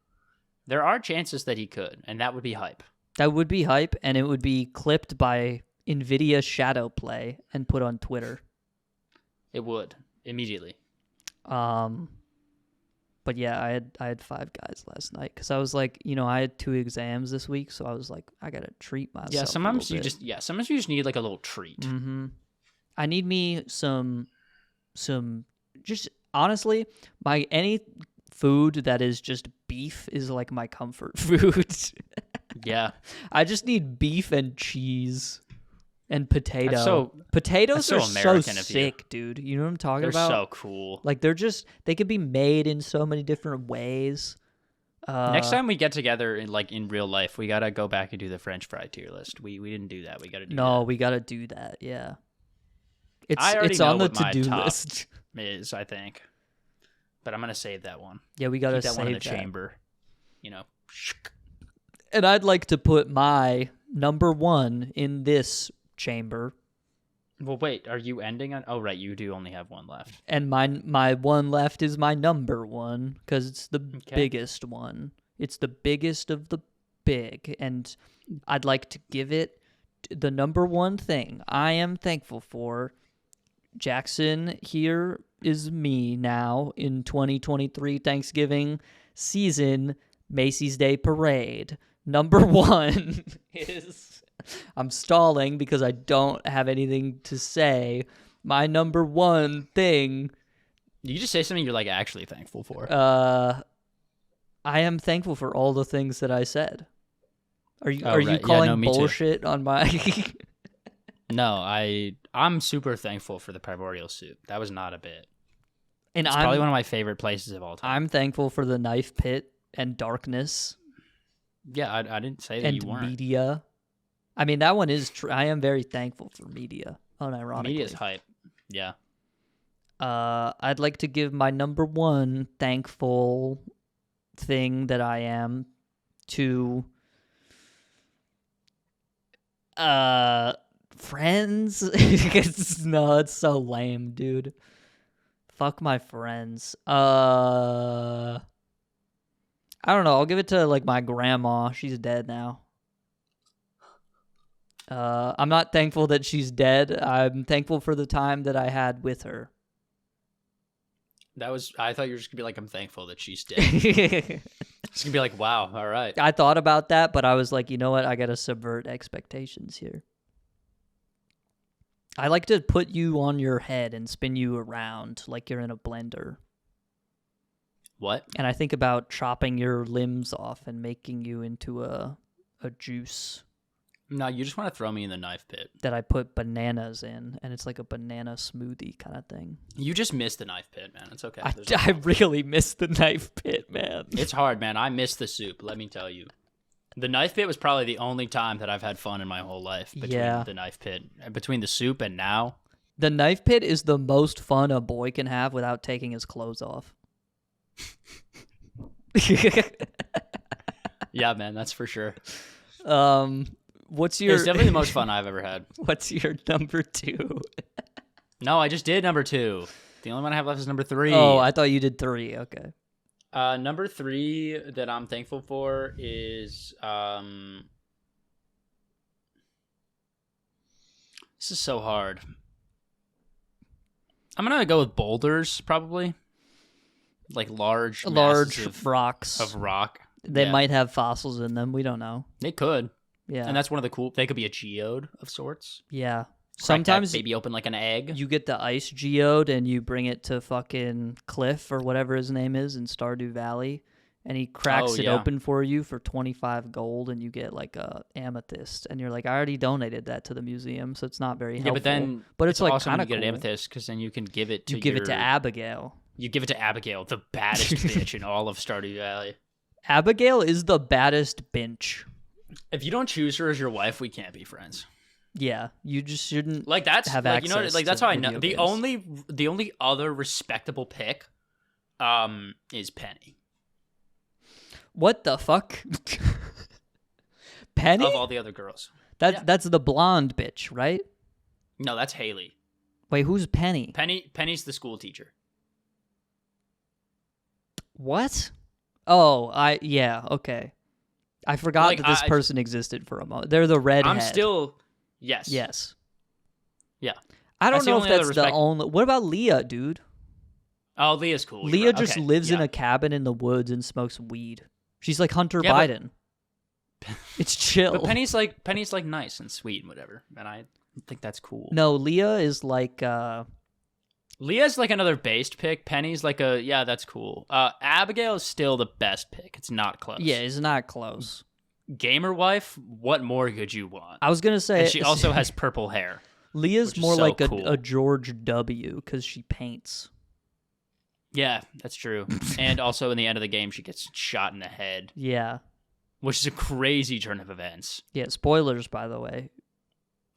There are chances that he could, and that would be hype. That would be hype, and it would be clipped by NVIDIA Shadow Play and put on Twitter. It would, immediately. But yeah, I had 5 guys last night because I was like, I had 2 exams this week, so I was like, I gotta treat myself. Yeah, sometimes you just need like a little treat. Mm-hmm. I need me some just honestly, any food that is just beef is like my comfort food. Yeah, I just need beef and cheese. And potato. Potatoes are so sick, dude. You know what I'm talking about? They're so cool. Like, they could be made in so many different ways. Next time we get together in real life, we gotta go back and do the French fry tier list. We didn't do that. We gotta do that. No, we gotta do that. Yeah. It's on the to-do list. Is, I think. But I'm gonna save that one. Yeah, we gotta save that one in the chamber. And I'd like to put my number 1 in this chamber. Well, wait, are you ending on? Oh, right, you do only have 1 left. And my 1 left is my number 1 because it's the biggest one. It's the biggest of the big, and I'd like to give it the number 1 thing I am thankful for. Jackson, here is me now in 2023 Thanksgiving season Macy's Day Parade. Number 1 is... I'm stalling because I don't have anything to say. My number 1 thing... You just say something you're, actually thankful for. I am thankful for all the things that I said. Are you calling bullshit on my... No, I'm super thankful for the primordial soup. That was not a bit. And it's probably one of my favorite places of all time. I'm thankful for the knife pit and darkness. Yeah, I didn't say that you weren't. And media. I mean, that one is true. I am very thankful for media, unironically. Media's hype. Yeah. I'd like to give my number 1 thankful thing that I am to friends. No, it's so lame, dude. Fuck my friends. I don't know. I'll give it to my grandma. She's dead now. I'm not thankful that she's dead. I'm thankful for the time that I had with her. I thought you were just gonna be like, I'm thankful that she's dead. It's gonna be like, wow, all right. I thought about that, but I was like, you know what? I gotta subvert expectations here. I like to put you on your head and spin you around like you're in a blender. What? And I think about chopping your limbs off and making you into a juice. No, you just want to throw me in the knife pit. That I put bananas in, and it's like a banana smoothie kind of thing. You just missed the knife pit, man. It's okay. I really missed the knife pit, man. It's hard, man. I missed the soup, let me tell you. The knife pit was probably the only time that I've had fun in my whole life between the knife pit. Between the soup and now. The knife pit is the most fun a boy can have without taking his clothes off. Yeah, man, that's for sure. What's your... It's definitely the most fun I've ever had. What's your number 2? No, I just did number 2. The only one I have left is number 3. Oh, I thought you did 3. Okay. Number 3 that I'm thankful for is... This is so hard. I'm going to go with boulders, probably. Like large rocks. Of rock. They might have fossils in them. We don't know. They could. Yeah. And that's one of the cool... They could be a geode of sorts. Yeah. Sometimes maybe open like an egg. You get the ice geode and you bring it to fucking Cliff or whatever his name is in Stardew Valley, and he cracks it open for you for 25 gold, and you get like a amethyst, and you're like, I already donated that to the museum, so it's not very helpful. But it's like awesome kind to of get an amethyst because then you can give it to it to Abigail. You give it to Abigail, the baddest bitch in all of Stardew Valley. Abigail is the baddest binch. If you don't choose her as your wife, we can't be friends. Yeah, you just shouldn't like that's have like access you know like that's to how I know video the only other respectable pick is Penny. What the fuck? Penny? Of all the other girls. That's the blonde bitch, right? No, that's Haley. Wait, who's Penny? Penny's the school teacher. What? Oh, yeah, okay. I forgot that this person existed for a moment. They're the redhead. I'm still yes. Yes. Yeah. I don't know if that's the only. What about Leah, dude? Oh, Leah's cool. Leah just lives in a cabin in the woods and smokes weed. She's like Hunter Biden. It's chill. But Penny's like nice and sweet and whatever, and I think that's cool. No, Leah is like. Leah's like another based pick. Penny's like that's cool. Abigail is still the best pick. It's not close. Yeah, it's not close. Gamer wife, what more could you want? I was gonna say, and she also has purple hair. Leah's more so like cool. a George W. because she paints. Yeah, that's true. And also in the end of the game, she gets shot in the head. Yeah. Which is a crazy turn of events. Yeah, spoilers, by the way.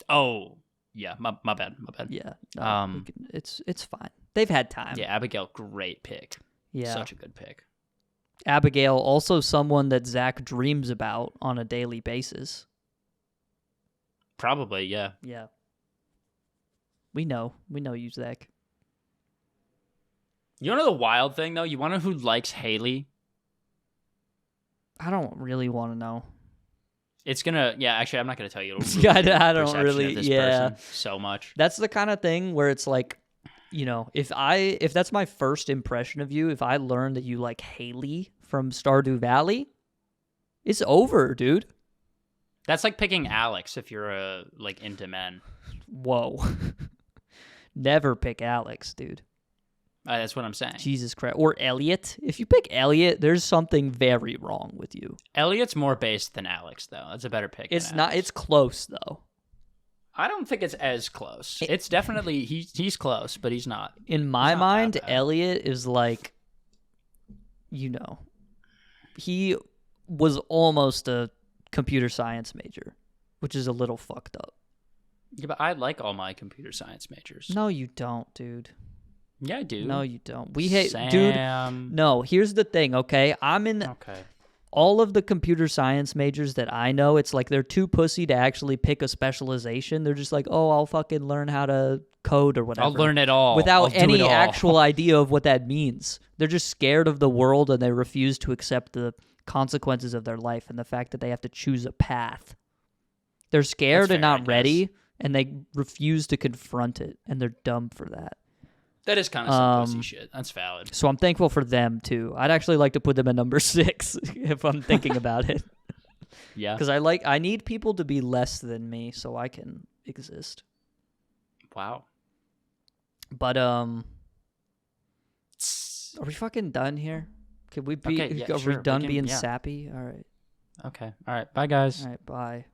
Oh, yeah, my bad. Yeah, no, it's fine. They've had time. Yeah, Abigail, great pick. Yeah. Such a good pick. Abigail, also someone that Zach dreams about on a daily basis. Probably, yeah. Yeah. We know you, Zach. You know the wild thing, though? You want to know who likes Haley? I don't really want to know. It's gonna, yeah. Actually, I'm not gonna tell you. I don't really, yeah. So much. That's the kind of thing where it's like, you know, if that's my first impression of you, if I learn that you like Haley from Stardew Valley, it's over, dude. That's like picking Alex if you're like into men. Whoa. Never pick Alex, dude. That's what I'm saying. Jesus Christ. Or Elliot. If you pick Elliot, there's something very wrong with you. Elliot's more based than Alex, though. That's a better pick. It's not. It's close, though. I don't think it's as close. It's definitely he's close, but he's not. In my mind, Elliot is like, you know, he was almost a computer science major, which is a little fucked up. Yeah, but I like all my computer science majors. No, you don't, dude. Yeah, I do. No, you don't. We hate, Sam. Dude. No, here's the thing, okay? I'm in all of the computer science majors that I know. It's like they're too pussy to actually pick a specialization. They're just like, oh, I'll fucking learn how to code or whatever. I'll learn it all without any actual idea of what that means. They're just scared of the world and they refuse to accept the consequences of their life and the fact that they have to choose a path. They're scared and not ready, and they refuse to confront it, and they're dumb for that. That is kind of some pussy shit. That's valid. So I'm thankful for them, too. I'd actually like to put them at number 6 if I'm thinking about it. Yeah. Because I need people to be less than me so I can exist. Wow. But, are we fucking done here? Could we be, are we done being sappy? All right. Okay. All right. Bye, guys. All right. Bye.